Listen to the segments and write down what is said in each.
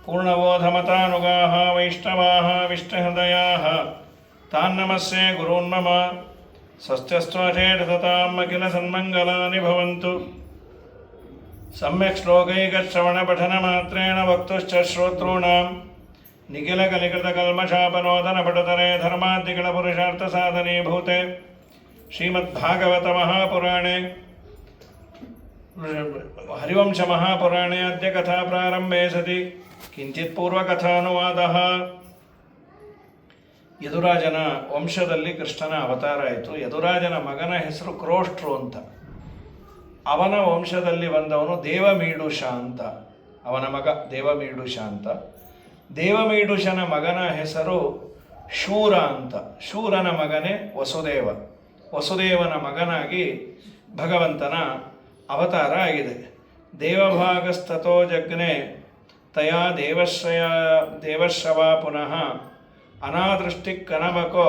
पूर्णबोधमतानुगाः वैष्णवाः विष्णुहृदयाः तान्नमस्ये गुरून्मम स्वस्त्यस्त्वचेतताम् अखिलसन्मङ्गलानि भवन्तु। सम्यक् श्लोकैकश्रवणपठनमात्रेण वक्तुश्च श्रोतॄणां निखिलकलिकृतकल्मषापनोदनपटतरे धर्माद्यखिलपुरुषार्थसाधनीभूते श्रीमद्भागवतमहापुराणे हरिवंशमहापुराणे अद्य कथा प्रारम्भे सति किंचित् पूर्वकथानुवादः। ಯದುರಾಜನ ವಂಶದಲ್ಲಿ ಕೃಷ್ಣನ ಅವತಾರ ಆಯಿತು. ಯದುರಾಜನ ಮಗನ ಹೆಸರು ಕ್ರೋಷ್ಟ್ರು ಅಂತ. ಅವನ ವಂಶದಲ್ಲಿ ಬಂದವನು ದೇವಮೀಡುಷ ಅಂತ, ಅವನ ಮಗ ದೇವಮೀಡುಷ ಅಂತ. ದೇವಮೀಡುಷನ ಮಗನ ಹೆಸರು ಶೂರ ಅಂತ. ಶೂರನ ಮಗನೇ ವಸುದೇವ. ವಸುದೇವನ ಮಗನಾಗಿ ಭಗವಂತನ ಅವತಾರ ಆಗಿದೆ. ದೇವಭಾಗಸ್ತತೋ ಜಗ್ನೆ ತಯಾ ದೇವಶ್ರವ ಪುನಃ ಅನಾದೃಷ್ಟಿ ಕನಬಕೋ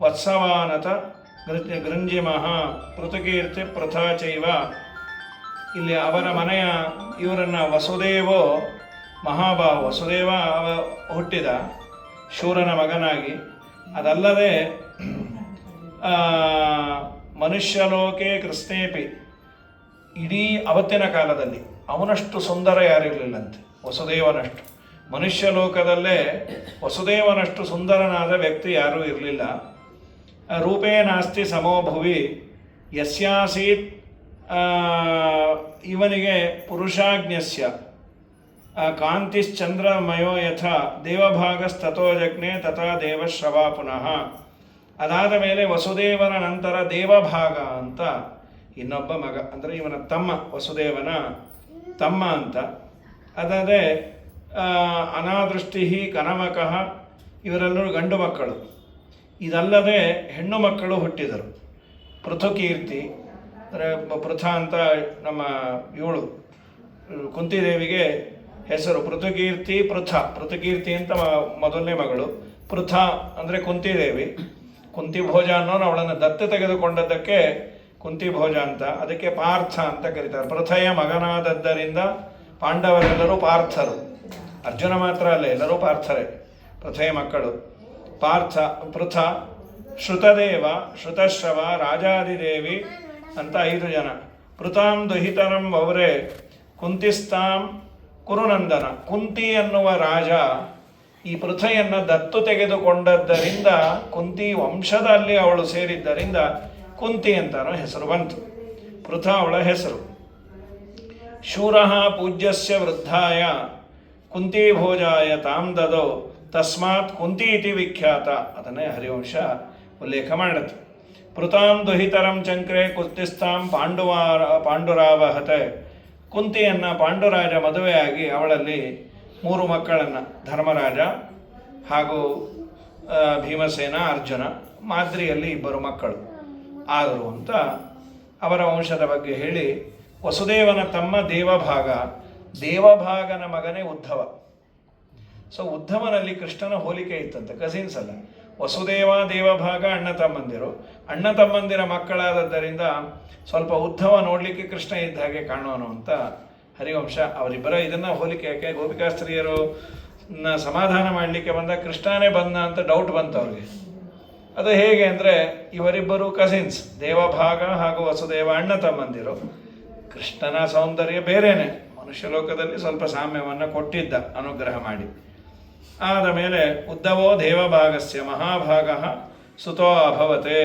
ವತ್ಸವಾನತ ಗೃಂಜಿಮಃ ಪೃಥುಕೀರ್ತಿ ಪ್ರಥಾಚೈವ. ಇಲ್ಲಿ ಅವರ ಮನೆಯ ಇವರನ್ನು ವಸುದೇವೋ ಮಹಾಬಾಹು ವಸುದೇವ ಹುಟ್ಟಿದ ಶೂರನ ಮಗನಾಗಿ. ಅದಲ್ಲದೆ ಮನುಷ್ಯಲೋಕೆ ಕೃಷ್ಣೇಪಿ, ಇಡೀ ಅವತ್ತಿನ ಕಾಲದಲ್ಲಿ ಅವನಷ್ಟು ಸುಂದರ ಯಾರಿರಲಿಲ್ಲಂತೆ ವಸುದೇವನಷ್ಟು. ಮನುಷ್ಯ ಲೋಕದಲ್ಲೇ ವಸುದೇವನಷ್ಟು ಸುಂದರನಾದ ವ್ಯಕ್ತಿ ಯಾರೂ ಇರಲಿಲ್ಲ. ರೂಪೇ ನಾಸ್ತಿ ಸಮೋ ಭುವಿ ಯಸ್ಯಾಸೀತ್. ಇವನಿಗೆ ಪುರುಷಾಜ್ಞಸ್ಯ ಕಾಂತಿಶ್ಚಂದ್ರಮಯೋ ಯಥಾ ದೇವಭಾಗಸ್ತತೋ ಜಗ್ನೆ ತಥಾ ದೇವಶ್ರವ ಪುನಃ. ಅದಾದ ಮೇಲೆ ವಸುದೇವನ ನಂತರ ದೇವಭಾಗ ಅಂತ ಇನ್ನೊಬ್ಬ ಮಗ, ಅಂದರೆ ಇವನ ತಮ್ಮ, ವಸುದೇವನ ತಮ್ಮ ಅಂತ. ಅದಾದರೆ ಅನಾದೃಷ್ಟಿ ಕನಮಕಃ, ಇವರೆಲ್ಲರೂ ಗಂಡು ಮಕ್ಕಳು. ಇದಲ್ಲದೆ ಹೆಣ್ಣು ಮಕ್ಕಳು ಹುಟ್ಟಿದರು. ಪೃಥುಕೀರ್ತಿ, ಅಂದರೆ ಪೃಥ ಅಂತ ನಮ್ಮ ಇವಳು ಕುಂತಿದೇವಿಗೆ ಹೆಸರು ಪೃಥುಕೀರ್ತಿ. ಪೃಥುಕೀರ್ತಿ ಅಂತ ಮೊದಲನೇ ಮಗಳು. ಪೃಥ ಅಂದರೆ ಕುಂತಿದೇವಿ. ಕುಂತಿಭೋಜ ಅನ್ನೋನು ಅವಳನ್ನು ದತ್ತು ತೆಗೆದುಕೊಂಡದ್ದಕ್ಕೆ ಕುಂತಿಭೋಜ ಅಂತ. ಅದಕ್ಕೆ ಪಾರ್ಥ ಅಂತ ಕರೀತಾರೆ. ಪೃಥೆಯ ಮಗನಾದದ್ದರಿಂದ ಪಾಂಡವರೆಲ್ಲರೂ ಪಾರ್ಥರು. ಅರ್ಜುನ ಮಾತ್ರ ಅಲ್ಲ, ಎಲ್ಲರೂ ಪಾರ್ಥರೇ, ಪೃಥೆಯ ಮಕ್ಕಳು. ಪೃಥ, ಶ್ರುತದೇವ, ಶ್ರುತಶ್ರವ, ರಾಜಾದಿದೇವಿ ಅಂತ 5 ಜನ. ಪೃಥಾಂ ದುಹಿತರಂ ವೌರೆ ಕುಂತಿಸ್ತಾಂ ಕುರುನಂದನ. ಕುಂತಿ ಎನ್ನುವ ರಾಜ ಈ ಪೃಥೆಯನ್ನು ದತ್ತು ತೆಗೆದುಕೊಂಡದ್ದರಿಂದ ಕುಂತಿ ವಂಶದಲ್ಲಿ ಅವಳು ಸೇರಿದ್ದರಿಂದ ಕುಂತಿ ಅಂತಾನೋ ಹೆಸರು ಬಂತು. ಪೃಥ ಅವಳ ಹೆಸರು. ಶೂರಃ ಪೂಜ್ಯಸ್ಯ ವೃದ್ಧಾಯ ಕುಂತಿಭೋಜಾಯ ತಾಂ ದದೋ ತಸ್ಮಾತ್ ಕುಂತಿ ಇತಿ ವಿಖ್ಯಾತ. ಅದನ್ನೇ ಹರಿವಂಶ ಉಲ್ಲೇಖ ಮಾಡುತ್ತೆ. ಪೃಥಾಂ ದುಹಿತರಂ ಚಂಕ್ರೆ ಕುಂತಿಸ್ತಾಂ ಪಾಂಡುರಾವಹತೆ. ಕುಂತಿಯನ್ನು ಪಾಂಡುರಾಜ ಮದುವೆಯಾಗಿ ಅವಳಲ್ಲಿ 3 ಮಕ್ಕಳನ್ನು, ಧರ್ಮರಾಜ ಹಾಗೂ ಭೀಮಸೇನ, ಅರ್ಜುನ, ಮಾದ್ರಿಯಲ್ಲಿ 2 ಮಕ್ಕಳು ಆದರು ಅಂತ ಅವರ ವಂಶದ ಬಗ್ಗೆ ಹೇಳಿ. ವಸುದೇವನ ತಮ್ಮ ದೇವಭಾಗನ ಮಗನೇ ಉದ್ಧವ. ಸೊ ಉದ್ಧವನಲ್ಲಿ ಕೃಷ್ಣನ ಹೋಲಿಕೆ ಇತ್ತಂತೆ, ಕಸಿನ್ಸ್ ಅಲ್ಲ. ವಸುದೇವ ದೇವಭಾಗ ಅಣ್ಣ ತಮ್ಮಂದಿರ ಮಕ್ಕಳಾದದ್ದರಿಂದ ಸ್ವಲ್ಪ ಉದ್ಧವ ನೋಡಲಿಕ್ಕೆ ಕೃಷ್ಣ ಇದ್ದ ಹಾಗೆ ಕಾಣೋನು ಅಂತ ಹರಿವಂಶ. ಅವರಿಬ್ಬರ ಇದನ್ನು ಹೋಲಿಕೆ ಯಾಕೆ, ಗೋಪಿಕಾಸ್ತ್ರೀಯರು ಸಮಾಧಾನ ಮಾಡಲಿಕ್ಕೆ ಬಂದ ಕೃಷ್ಣನೇ ಬಂದ ಅಂತ ಡೌಟ್ ಬಂತು ಅವ್ರಿಗೆ. ಅದು ಹೇಗೆ ಅಂದರೆ ಇವರಿಬ್ಬರು ಕಸಿನ್ಸ್, ದೇವಭಾಗ ಹಾಗೂ ವಸುದೇವ ಅಣ್ಣ ತಮ್ಮಂದಿರು. ಕೃಷ್ಣನ ಸೌಂದರ್ಯ ಬೇರೆಯೇ, ಮನುಷ್ಯ ಲೋಕದಲ್ಲಿ ಸ್ವಲ್ಪ ಸಾಮ್ಯವನ್ನು ಕೊಟ್ಟಿದ್ದ ಅನುಗ್ರಹ ಮಾಡಿ. ಆದ ಮೇಲೆ ಉದ್ಧವೋ ದೇವಭಾಗಸ್ಯ ಮಹಾಭಾಗ ಸುತೋ ಅಭವತೆ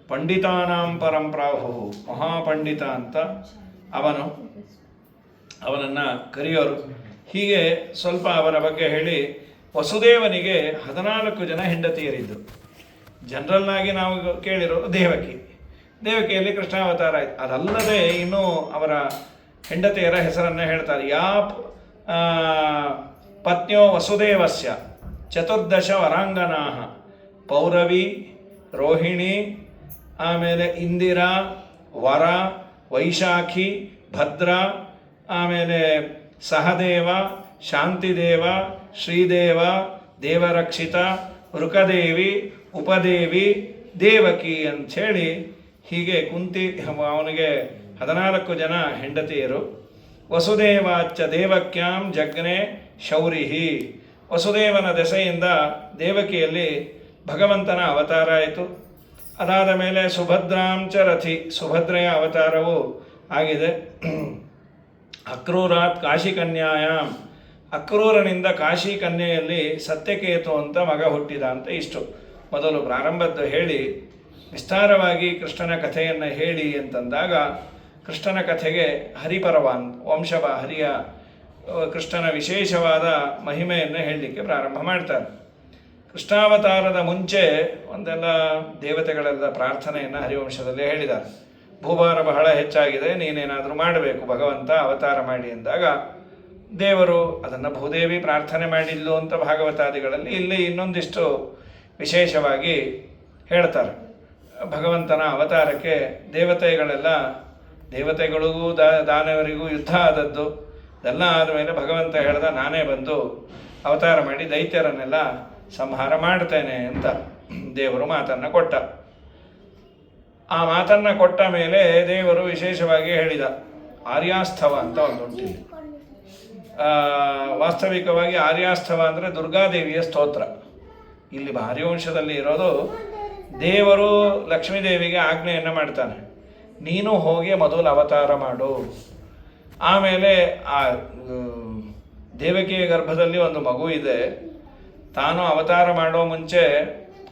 ಪಂಡಿತಾನಾಂ ಪರಂಪ್ರಾಹು. ಮಹಾಪಂಡಿತ ಅಂತ ಅವನನ್ನು ಕರೆಯೋರು. ಹೀಗೆ ಸ್ವಲ್ಪ ಅವರ ಬಗ್ಗೆ ಹೇಳಿ. ವಸುದೇವನಿಗೆ 14 ಜನ ಹೆಂಡತಿಯರಿದ್ದರು. ಜನರಲ್ನಾಗಿ ನಾವು ಕೇಳಿರೋದು ದೇವಕಿಯಲ್ಲಿ ಕೃಷ್ಣಾವತಾರ ಆಯಿತು. ಅದಲ್ಲದೆ ಇನ್ನೂ ಅವರ ಹೆಂಡತಿಯರ ಹೆಸರನ್ನು ಹೇಳ್ತಾರೆ. ಯಾ ಪತ್ನ್ಯೋ ವಸುದೇವಸ್ಯ 14 ವರಾಂಗನಾ ಪೌರವಿ, ರೋಹಿಣಿ, ಆಮೇಲೆ ಇಂದಿರಾ, ವರ, ವೈಶಾಖಿ, ಭದ್ರ, ಆಮೇಲೆ ಸಹದೇವ, ಶಾಂತಿದೇವ, ಶ್ರೀದೇವ, ದೇವರಕ್ಷಿತ, ಋಕದೇವಿ, ಉಪದೇವಿ, ದೇವಕಿ ಅಂಥೇಳಿ ಹೀಗೆ ಅವನಿಗೆ 14 ಜನ ಹೆಂಡತಿಯರು. ವಸುದೇವಾಚ್ಚ ದೇವಕ್ಯಾಂ ಜಗ್ನೆ ಶೌರಿಹಿ. ವಸುದೇವನ ದೆಸೆಯಿಂದ ದೇವಕಿಯಲ್ಲಿ ಭಗವಂತನ ಅವತಾರ ಆಯಿತು. ಅದಾದ ಮೇಲೆ ಸುಭದ್ರಾಂಚ ರಥಿ, ಸುಭದ್ರೆಯ ಅವತಾರವು ಆಗಿದೆ. ಅಕ್ರೂರಾತ್ ಕಾಶಿಕನ್ಯಾಯಾಮ್, ಅಕ್ರೂರನಿಂದ ಕಾಶಿ ಕನ್ಯೆಯಲ್ಲಿ ಸತ್ಯಕೇತು ಅಂತ ಮಗ ಹುಟ್ಟಿದ ಅಂತ ಇಷ್ಟು ಮೊದಲು ಪ್ರಾರಂಭದ್ದು ಹೇಳಿ ವಿಸ್ತಾರವಾಗಿ ಕೃಷ್ಣನ ಕಥೆಯನ್ನು ಹೇಳಿ ಅಂತಂದಾಗ ಕೃಷ್ಣನ ಕಥೆಗೆ ಹರಿಪರವಾನ್ ಹರಿಯ ಕೃಷ್ಣನ ವಿಶೇಷವಾದ ಮಹಿಮೆಯನ್ನು ಹೇಳಲಿಕ್ಕೆ ಪ್ರಾರಂಭ ಮಾಡ್ತಾರೆ. ಕೃಷ್ಣಾವತಾರದ ಮುಂಚೆ ಒಂದೆಲ್ಲ ದೇವತೆಗಳೆಲ್ಲ ಪ್ರಾರ್ಥನೆಯನ್ನು ಹರಿವಂಶದಲ್ಲಿ ಹೇಳಿದ್ದಾರೆ. ಭೂಭಾರ ಬಹಳ ಹೆಚ್ಚಾಗಿದೆ, ನೀನೇನಾದರೂ ಮಾಡಬೇಕು ಭಗವಂತ ಅವತಾರ ಮಾಡಿ ಎಂದಾಗ ದೇವರು ಅದನ್ನು ಭೂದೇವಿ ಪ್ರಾರ್ಥನೆ ಮಾಡಿದ್ಲು ಅಂತ ಭಾಗವತಾದಿಗಳಲ್ಲಿ ಇಲ್ಲಿ ಇನ್ನೊಂದಿಷ್ಟು ವಿಶೇಷವಾಗಿ ಹೇಳ್ತಾರೆ. ಭಗವಂತನ ಅವತಾರಕ್ಕೆ ದೇವತೆಗಳಿಗೂ ದಾನವರಿಗೂ ಯುದ್ಧ ಆದದ್ದು ಇದೆಲ್ಲ ಆದಮೇಲೆ ಭಗವಂತ ಹೇಳ್ದ, ನಾನೇ ಬಂದು ಅವತಾರ ಮಾಡಿ ದೈತ್ಯರನ್ನೆಲ್ಲ ಸಂಹಾರ ಮಾಡ್ತೇನೆ ಅಂತ ದೇವರು ಮಾತನ್ನು ಕೊಟ್ಟ. ಆ ಮಾತನ್ನು ಕೊಟ್ಟ ಮೇಲೆ ದೇವರು ವಿಶೇಷವಾಗಿ ಹೇಳಿದ. ಆರ್ಯಾಸ್ಥವ ಅಂತ ಒಂದುಂಟು. ವಾಸ್ತವಿಕವಾಗಿ ಆರ್ಯಾಸ್ಥವ ಅಂದರೆ ದುರ್ಗಾದೇವಿಯ ಸ್ತೋತ್ರ. ಇಲ್ಲಿ ಹರಿವಂಶದಲ್ಲಿ ಇರೋದು ದೇವರು ಲಕ್ಷ್ಮೀದೇವಿಗೆ ಆಜ್ಞೆಯನ್ನು ಮಾಡ್ತಾನೆ, ನೀನು ಹೋಗಿ ಮೊದಲು ಅವತಾರ ಮಾಡು. ಆಮೇಲೆ ಆ ದೇವಕಿಯ ಗರ್ಭದಲ್ಲಿ ಒಂದು ಮಗು ಇದೆ, ತಾನು ಅವತಾರ ಮಾಡೋ ಮುಂಚೆ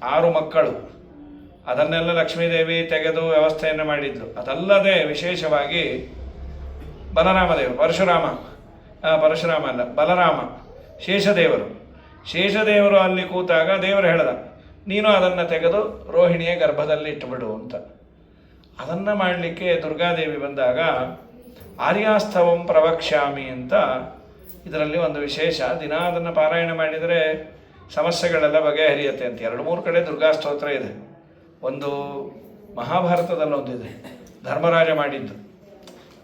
6 ಮಕ್ಕಳು, ಅದನ್ನೆಲ್ಲ ಲಕ್ಷ್ಮೀದೇವಿ ತೆಗೆದು ವ್ಯವಸ್ಥೆಯನ್ನು ಮಾಡಿದ್ಲು. ಅದಲ್ಲದೆ ವಿಶೇಷವಾಗಿ ಬಲರಾಮ ಶೇಷದೇವರು ಅಲ್ಲಿ ಕೂತಾಗ ದೇವರು ಹೇಳ್ದ, ನೀನು ಅದನ್ನು ತೆಗೆದು ರೋಹಿಣಿಯ ಗರ್ಭದಲ್ಲಿ ಇಟ್ಟುಬಿಡು ಅಂತ. ಅದನ್ನು ಮಾಡಲಿಕ್ಕೆ ದುರ್ಗಾದೇವಿ ಬಂದಾಗ ಆರ್ಯಾಸ್ಥವಂ ಪ್ರವಕ್ಷ್ಯಾಮಿ ಅಂತ ಇದರಲ್ಲಿ ಒಂದು ವಿಶೇಷ. ದಿನ ಅದನ್ನು ಪಾರಾಯಣ ಮಾಡಿದರೆ ಸಮಸ್ಯೆಗಳೆಲ್ಲ ಬಗೆಹರಿಯುತ್ತೆ ಅಂತ 2-3 ಕಡೆ ದುರ್ಗಾ ಸ್ತೋತ್ರ ಇದೆ. ಒಂದು ಮಹಾಭಾರತದಲ್ಲೊಂದಿದೆ, ಧರ್ಮರಾಜ ಮಾಡಿದ್ದು,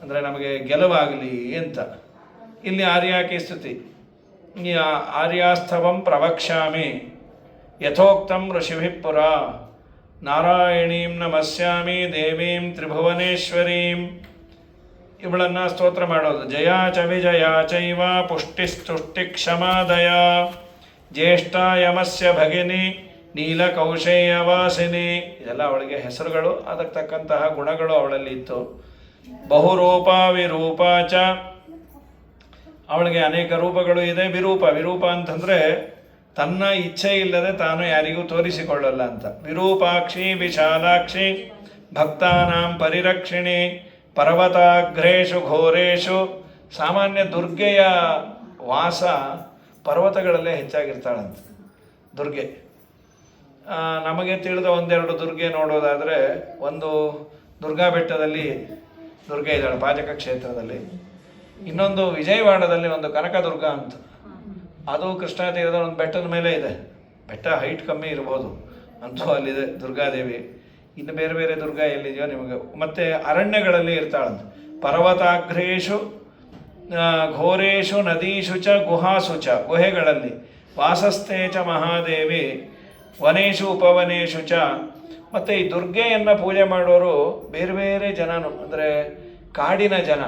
ಅಂದರೆ ನಮಗೆ ಗೆಲುವಾಗಲಿ ಅಂತ. ಇಲ್ಲಿ ಆರ್ಯಾಕಿ ಸ್ತುತಿ. ಆರ್ಯಾಸ್ಥವಂ ಪ್ರವಕ್ಷ್ಯಾಮಿ ಯಥೋಕ್ತಂ ಋಷಿಭಿಃ ಪುರ ನಾರಾಯಣೀಂ ನಮಸ್ಯಾಮಿ ದೇವೀಂ ತ್ರಿಭುವನೇಶ್ವರೀಂ. ಇವಳನ್ನು ಸ್ತೋತ್ರ ಮಾಡೋದು. ಜಯಾ ಚ ವಿಜಯಾ ಚೈವ ಪುಷ್ಟಿಸ್ತುಷ್ಟಿ ಕ್ಷಮಾದಯ ಜ್ಯೇಷ್ಠ ಯಮಸ್ಯ ಭಗಿನಿ ನೀಲಕೌಶೇಯವಾಸಿನಿ. ಇದೆಲ್ಲ ಅವಳಿಗೆ ಹೆಸರುಗಳು, ಅದಕ್ಕೆ ತಕ್ಕಂತಹ ಗುಣಗಳು ಅವಳಲ್ಲಿ ಇತ್ತು. ಬಹುರೂಪ ವಿರೂಪ ಚ, ಅವಳಿಗೆ ಅನೇಕ ರೂಪಗಳು ಇದೆ. ವಿರೂಪ ಅಂತಂದರೆ ತನ್ನ ಇಚ್ಛೆ ಇಲ್ಲದೆ ತಾನು ಯಾರಿಗೂ ತೋರಿಸಿಕೊಳ್ಳಲ್ಲ ಅಂತ. ವಿರೂಪಾಕ್ಷಿ ವಿಶಾಲಾಕ್ಷಿ ಭಕ್ತಾನಾಂ ಪರಿರಕ್ಷಿಣಿ ಪರ್ವತಾಗ್ರೇಶು ಘೋರೇಶು. ಸಾಮಾನ್ಯ ದುರ್ಗೆಯ ವಾಸ ಪರ್ವತಗಳಲ್ಲೇ ಹೆಚ್ಚಾಗಿರ್ತಾಳಂತ ದುರ್ಗೆ. ನಮಗೆ ತಿಳಿದ 1-2 ದುರ್ಗೆ ನೋಡೋದಾದರೆ, ಒಂದು ದುರ್ಗಾ ಬೆಟ್ಟದಲ್ಲಿ ದುರ್ಗೆ ಇದ್ದಾಳೆ ಪಾಜಕ ಕ್ಷೇತ್ರದಲ್ಲಿ. ಇನ್ನೊಂದು ವಿಜಯವಾಡದಲ್ಲಿ ಒಂದು ಕನಕದುರ್ಗ ಅಂತ, ಅದು ಕೃಷ್ಣಾ ತೀರದ ಒಂದು ಬೆಟ್ಟದ ಮೇಲೆ ಇದೆ. ಬೆಟ್ಟ ಹೈಟ್ ಕಮ್ಮಿ ಇರ್ಬೋದು, ಅಂತೂ ಅಲ್ಲಿದೆ ದುರ್ಗಾದೇವಿ. ಇನ್ನು ಬೇರೆ ಬೇರೆ ದುರ್ಗಾ ಎಲ್ಲಿದೆಯೋ ನಿಮಗೆ. ಮತ್ತು ಅರಣ್ಯಗಳಲ್ಲಿ ಇರ್ತಾಳಂತ. ಪರ್ವತಾಗ್ರೇಶು ಘೋರೇಶು ನದೀಶು ಚ ಗುಹಾಸು ಚ, ಗುಹೆಗಳಲ್ಲಿ. ವಾಸಸ್ಥೇ ಚ ಮಹಾದೇವಿ ವನೇಶು ಉಪವನೇಶು ಚ. ಮತ್ತು ಈ ದುರ್ಗೆಯನ್ನು ಪೂಜೆ ಮಾಡೋರು ಬೇರೆ ಬೇರೆ ಜನನು, ಅಂದರೆ ಕಾಡಿನ ಜನ,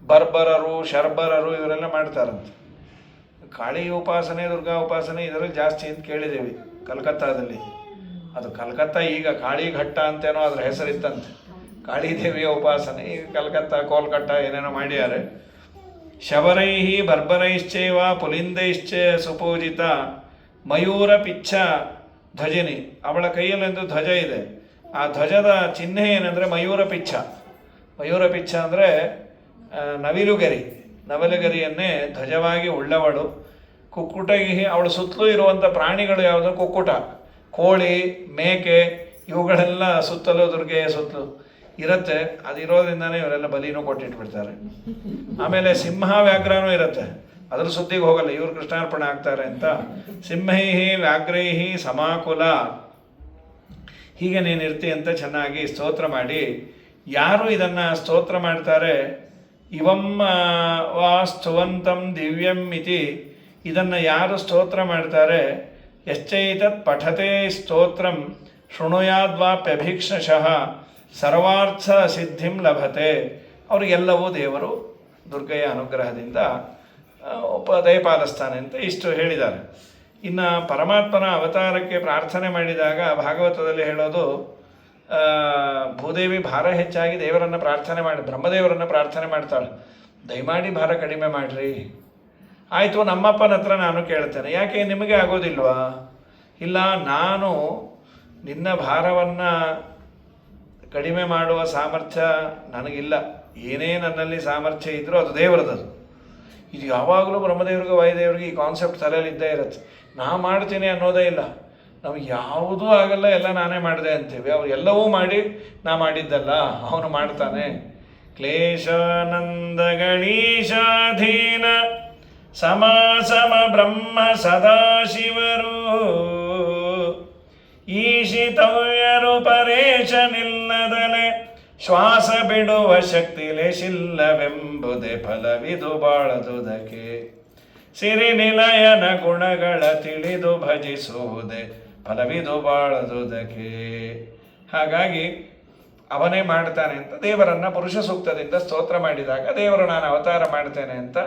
ಬರ್ಬರರು ಶರ್ಬರರು ಇವರೆಲ್ಲ ಮಾಡ್ತಾರಂತೆ. ಕಾಳಿ ಉಪಾಸನೆ ದುರ್ಗಾ ಉಪಾಸನೆ ಇದರಲ್ಲಿ ಜಾಸ್ತಿ ಅಂತ ಕೇಳಿದ್ದೀವಿ ಕಲ್ಕತ್ತಾದಲ್ಲಿ. ಅದು ಕಲ್ಕತ್ತಾ ಈಗ ಕಾಳಿಘಟ್ಟ ಅಂತೇನೋ ಅದ್ರ ಹೆಸರಿತ್ತಂತೆ, ಕಾಳಿದೇವಿಯ ಉಪಾಸನೆ. ಈಗ ಕಲ್ಕತ್ತಾ ಕೋಲ್ಕತ್ತಾ ಏನೇನೋ ಮಾಡ್ಯಾರೆ. ಶಬರೈಹಿ ಬರ್ಬರೈಶ್ಚೈವ ಪುಲಿಂದೈಶ್ಚ ಸುಪೂಜಿತ ಮಯೂರ ಪಿಚ್ಛ ಧ್ವಜಿನಿ. ಅವಳ ಕೈಯಲ್ಲೊಂದು ಧ್ವಜ ಇದೆ. ಆ ಧ್ವಜದ ಚಿಹ್ನೆ ಏನಂದರೆ ಮಯೂರ ಪಿಚ್ಛ. ಮಯೂರ ಪಿಚ್ಛ ಅಂದರೆ ನವಿಲುಗರಿಯನ್ನೇ ಧ್ವಜವಾಗಿ ಉಳ್ಳವಳು. ಕುಕ್ಕುಟಗಿ, ಅವಳ ಸುತ್ತಲೂ ಇರುವಂಥ ಪ್ರಾಣಿಗಳು ಯಾವುದು? ಕುಕ್ಕುಟ, ಕೋಳಿ, ಮೇಕೆ, ಇವುಗಳೆಲ್ಲ ಸುತ್ತಲೂ ದುರ್ಗೆಯ ಸುತ್ತಲೂ ಇರುತ್ತೆ. ಅದಿರೋದ್ರಿಂದನೇ ಇವರೆಲ್ಲ ಬಲಿನೂ ಕೊಟ್ಟಿಟ್ಬಿಡ್ತಾರೆ. ಆಮೇಲೆ ಸಿಂಹ ವ್ಯಾಘ್ರನೂ ಇರುತ್ತೆ, ಅದ್ರ ಸುದ್ದಿಗೆ ಹೋಗಲ್ಲ, ಇವರು ಕೃಷ್ಣಾರ್ಪಣೆ ಆಗ್ತಾರೆ ಅಂತ. ಸಿಂಹೈಹಿ ವ್ಯಾಘ್ರೈಹಿ ಸಮಾಕುಲ. ಹೀಗೆ ನೀನಿರ್ತಿ ಅಂತ ಚೆನ್ನಾಗಿ ಸ್ತೋತ್ರ ಮಾಡಿ. ಯಾರು ಇದನ್ನು ಸ್ತೋತ್ರ ಮಾಡ್ತಾರೆ, ಇವಂ ವಾ ಸ್ತುವಂತಂ ದಿವ್ಯಂ ಇತಿ, ಇದನ್ನು ಯಾರು ಸ್ತೋತ್ರ ಮಾಡ್ತಾರೆ, ಯಶ್ಚೈತತ್ ಪಠತೆ ಸ್ತೋತ್ರಂ ಶೃಣುಯಾದ್ವಾಪ್ಯಭೀಕ್ಷಶಃ ಸರ್ವಾರ್ಥ ಸಿದ್ಧಿಂ ಲಭತೆ. ಅವರಿಗೆಲ್ಲವೂ ದೇವರು ದುರ್ಗೆಯ ಅನುಗ್ರಹದಿಂದ ದಯಪಾಲಿಸ್ತಾನೆ ಅಂತ ಇಷ್ಟು ಹೇಳಿದ್ದಾರೆ. ಇನ್ನು ಪರಮಾತ್ಮನ ಅವತಾರಕ್ಕೆ ಪ್ರಾರ್ಥನೆ ಮಾಡಿದಾಗ ಭಾಗವತದಲ್ಲಿ ಹೇಳೋದು, ಭೂದೇವಿ ಭಾರ ಹೆಚ್ಚಾಗಿ ದೇವರನ್ನು ಪ್ರಾರ್ಥನೆ ಮಾಡಿ ಬ್ರಹ್ಮದೇವರನ್ನು ಪ್ರಾರ್ಥನೆ ಮಾಡ್ತಾಳೆ, ದಯಮಾಡಿ ಭಾರ ಕಡಿಮೆ ಮಾಡಿರಿ. ಆಯಿತು, ನಮ್ಮಪ್ಪನ ಹತ್ರ ನಾನು ಕೇಳ್ತೇನೆ, ಯಾಕೆ ನಿಮಗೆ ಆಗೋದಿಲ್ವಾ? ಇಲ್ಲ, ನಾನು ನಿನ್ನ ಭಾರವನ್ನು ಕಡಿಮೆ ಮಾಡುವ ಸಾಮರ್ಥ್ಯ ನನಗಿಲ್ಲ. ಏನೇ ನನ್ನಲ್ಲಿ ಸಾಮರ್ಥ್ಯ ಇದ್ದರೂ ಅದು ದೇವರದದು. ಇದು ಯಾವಾಗಲೂ ಬ್ರಹ್ಮದೇವ್ರಿಗೆ ವಾಯುದೇವರಿಗೆ ಈ ಕಾನ್ಸೆಪ್ಟ್ ತಲೆಯಲ್ಲಿ ಇದ್ದೇ ಇರುತ್ತೆ. ನಾ ಮಾಡ್ತೀನಿ ಅನ್ನೋದೇ ಇಲ್ಲ, ನಮಗೆ ಯಾವುದೂ ಆಗಲ್ಲ, ಎಲ್ಲ ನಾನೇ ಮಾಡಿದೆ ಅಂತೀವಿ. ಅವ್ರು ಎಲ್ಲವೂ ಮಾಡಿ ನಾ ಮಾಡಿದ್ದಲ್ಲ, ಅವನು ಮಾಡ್ತಾನೆ. ಕ್ಲೇಶಾನಂದಗಳೀಶಾಧೀನ ಸಮ ಸಮ ಬ್ರಹ್ಮ ಸದಾಶಿವರು ಈಶಿತವ್ಯರು ಪರೇಶನಿಲ್ಲದಲೆ ಶ್ವಾಸ ಬಿಡುವ ಶಕ್ತಿ ಲೇಶಿಲ್ಲವೆಂಬುದೇ ಫಲವಿದು ಬಾಳದುದಕ್ಕೆ ಸಿರಿ ನಿಲಯನ ಗುಣಗಳ ತಿಳಿದು ಭಜಿಸುವುದೇ ಫಲವಿದು ಬಾಳದುದಕ್ಕೆ. ಹಾಗಾಗಿ ಅವನೇ ಮಾಡ್ತಾನೆ ಅಂತ ದೇವರನ್ನು ಪುರುಷ ಸೂಕ್ತದಿಂದ ಸ್ತೋತ್ರ ಮಾಡಿದಾಗ ದೇವರು ನಾನು ಅವತಾರ ಮಾಡ್ತೇನೆ ಅಂತ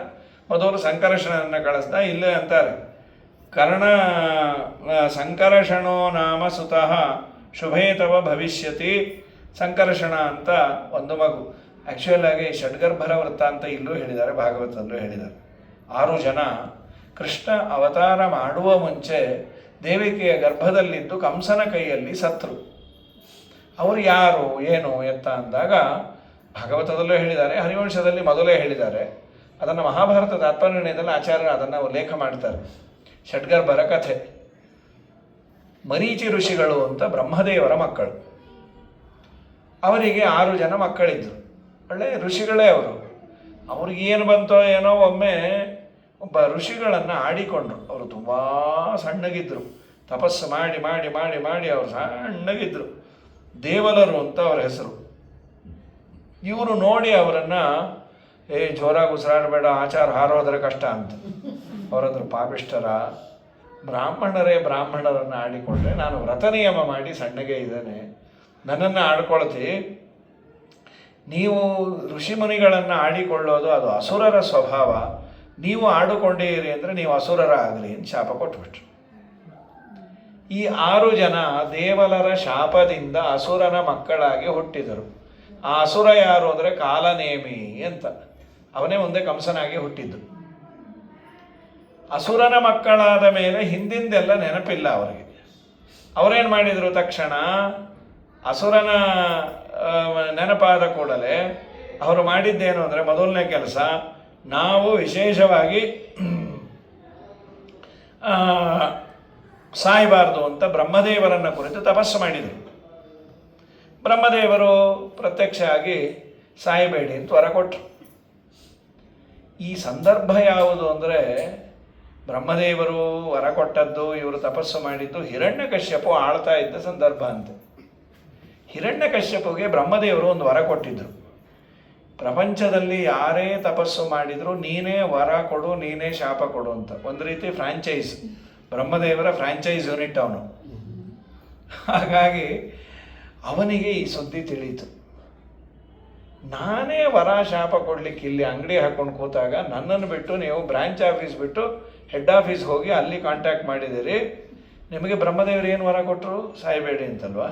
ಮೊದಲು ಸಂಕರ್ಷಣನನ್ನು ಕಳಿಸ್ದ. ಇಲ್ಲೇ ಅಂತಾರೆ, ಸಂಕರ್ಷಣೋ ನಾಮ ಸುತಃ ಶುಭೇತವ ಭವಿಷ್ಯತಿ. ಸಂಕರ್ಷಣ ಅಂತ ಒಂದು ಮಗು. ಆ್ಯಕ್ಚುಯಲ್ ಆಗಿ ಷಡ್ಗರ್ಭರ ವೃತ್ತ ಅಂತ ಇಲ್ಲೂ ಹೇಳಿದ್ದಾರೆ, ಭಾಗವತದಲ್ಲೂ ಹೇಳಿದ್ದಾರೆ. 6 ಜನ ಕೃಷ್ಣ ಅವತಾರ ಮಾಡುವ ಮುಂಚೆ ದೇವಿಕೆಯ ಗರ್ಭದಲ್ಲಿದ್ದು ಕಂಸನ ಕೈಯಲ್ಲಿ ಸತ್ರು. ಅವರು ಯಾರು ಏನು ಎತ್ತ ಅಂದಾಗ ಭಾಗವತದಲ್ಲೂ ಹೇಳಿದ್ದಾರೆ, ಹರಿವಂಶದಲ್ಲಿ ಮೊದಲೇ ಹೇಳಿದ್ದಾರೆ. ಅದನ್ನು ಮಹಾಭಾರತದ ಆತ್ಮನಿರ್ಣಯದಲ್ಲಿ ಆಚಾರ್ಯರು ಅದನ್ನು ಉಲ್ಲೇಖ ಮಾಡ್ತಾರೆ. ಷಡ್ಗರ್ಭರ ಕಥೆ. ಮರೀಚಿ ಋಷಿಗಳು ಅಂತ ಬ್ರಹ್ಮದೇವರ ಮಕ್ಕಳು. ಅವರಿಗೆ 6 ಜನ ಮಕ್ಕಳಿದ್ರು, ಒಳ್ಳೆ ಋಷಿಗಳೇ ಅವರು. ಅವ್ರಿಗೇನು ಬಂತೋ ಏನೋ, ಒಮ್ಮೆ ಒಬ್ಬ ಋಷಿಗಳನ್ನು ಆಡಿಕೊಂಡ್ರು. ಅವರು ತುಂಬ ಸಣ್ಣಗಿದ್ದರು, ತಪಸ್ಸು ಮಾಡಿ ಮಾಡಿ ಮಾಡಿ ಮಾಡಿ ಅವರು ಸಣ್ಣಗಿದ್ದರು. ದೇವಲರು ಅಂತ ಅವರ ಹೆಸರು. ಇವರು ನೋಡಿ ಅವರನ್ನು, ಜೋರಾಗಿ ಉಸಿರಾಡಬೇಡ, ಆಚಾರ ಹಾರೋದ್ರೆ ಕಷ್ಟ ಅಂತ. ಅವರಂದ್ರು, ಪಾಪಿಷ್ಟರ, ಬ್ರಾಹ್ಮಣರನ್ನು ಆಡಿಕೊಂಡ್ರೆ ನಾನು ವ್ರತ ನಿಯಮ ಮಾಡಿ ಸಣ್ಣಗೆ ಇದ್ದೇನೆ, ನನ್ನನ್ನು ಆಡ್ಕೊಳ್ತಿ. ನೀವು ಋಷಿಮುನಿಗಳನ್ನು ಆಡಿಕೊಳ್ಳೋದು ಅದು ಅಸುರರ ಸ್ವಭಾವ, ನೀವು ಆಡಿಕೊಂಡೀರಿ ಅಂದರೆ ನೀವು ಅಸುರರ ಆಗಲಿ ಅಂತ ಶಾಪ ಕೊಟ್ಬಿಟ್ರು. ಈ 6 ಜನ ದೇವಲರ ಶಾಪದಿಂದ ಅಸುರನ ಮಕ್ಕಳಾಗಿ ಹುಟ್ಟಿದರು. ಆ ಅಸುರ ಯಾರು ಅಂದರೆ ಕಾಲನೇಮಿ ಅಂತ. ಅವನೇ ಮುಂದೆ ಕಂಸನಾಗಿ ಹುಟ್ಟಿದ್ದು. ಅಸುರನ ಮಕ್ಕಳಾದ ಮೇಲೆ ಹಿಂದಿಂದೆಲ್ಲ ನೆನಪಿಲ್ಲ ಅವರಿಗೆ. ಅವರೇನು ಮಾಡಿದರು, ತಕ್ಷಣ ಅಸುರನ ನೆನಪಾದ ಕೂಡಲೇ ಅವರು ಮಾಡಿದ್ದೇನು ಅಂದರೆ, ಮೊದಲನೇ ಕೆಲಸ, ನಾವು ವಿಶೇಷವಾಗಿ ಸಾಯಬಾರ್ದು ಅಂತ ಬ್ರಹ್ಮದೇವರನ್ನು ಕುರಿತು ತಪಸ್ಸು ಮಾಡಿದರು. ಬ್ರಹ್ಮದೇವರು ಪ್ರತ್ಯಕ್ಷ ಆಗಿ ಸಾಯಬೇಡಿ ಅಂತ ವರ ಕೊಟ್ಟರು. ಈ ಸಂದರ್ಭ ಯಾವುದು ಅಂದರೆ, ಬ್ರಹ್ಮದೇವರು ವರ ಕೊಟ್ಟದ್ದು, ಇವರು ತಪಸ್ಸು ಮಾಡಿದ್ದು ಹಿರಣ್ಯಕಶ್ಯಪು ಆಳ್ತಾ ಇದ್ದ ಸಂದರ್ಭ ಅಂತೆ. ಹಿರಣ್ಯಕಶ್ಯಪುಗೆ ಬ್ರಹ್ಮದೇವರು ಒಂದು ವರ ಕೊಟ್ಟಿದ್ದರು. ಪ್ರಪಂಚದಲ್ಲಿ ಯಾರೇ ತಪಸ್ಸು ಮಾಡಿದರೂ ನೀನೇ ವರ ಕೊಡು, ನೀನೇ ಶಾಪ ಕೊಡು ಅಂತ. ಒಂದು ರೀತಿ ಫ್ರಾಂಚೈಸ್, ಬ್ರಹ್ಮದೇವರ ಫ್ರಾಂಚೈಸ್ ಯೂನಿಟ್ ಅವನು. ಹಾಗಾಗಿ ಅವನಿಗೆ ಈ ಸುದ್ದಿ ತಿಳಿಯಿತು. ನಾನೇ ವರ ಶಾಪ ಕೊಡ್ಲಿಕ್ಕೆ ಇಲ್ಲಿ ಅಂಗಡಿ ಹಾಕ್ಕೊಂಡು ಕೂತಾಗ ನನ್ನನ್ನು ಬಿಟ್ಟು ನೀವು ಬ್ರಾಂಚ್ ಆಫೀಸ್ ಬಿಟ್ಟು ಹೆಡ್ ಆಫೀಸ್ ಹೋಗಿ ಅಲ್ಲಿ ಕಾಂಟ್ಯಾಕ್ಟ್ ಮಾಡಿದ್ದೀರಿ. ನಿಮಗೆ ಬ್ರಹ್ಮದೇವರು ಏನು ವರ ಕೊಟ್ಟರು? ಸಾಯಬೇಡಿ ಅಂತಲ್ವಾ?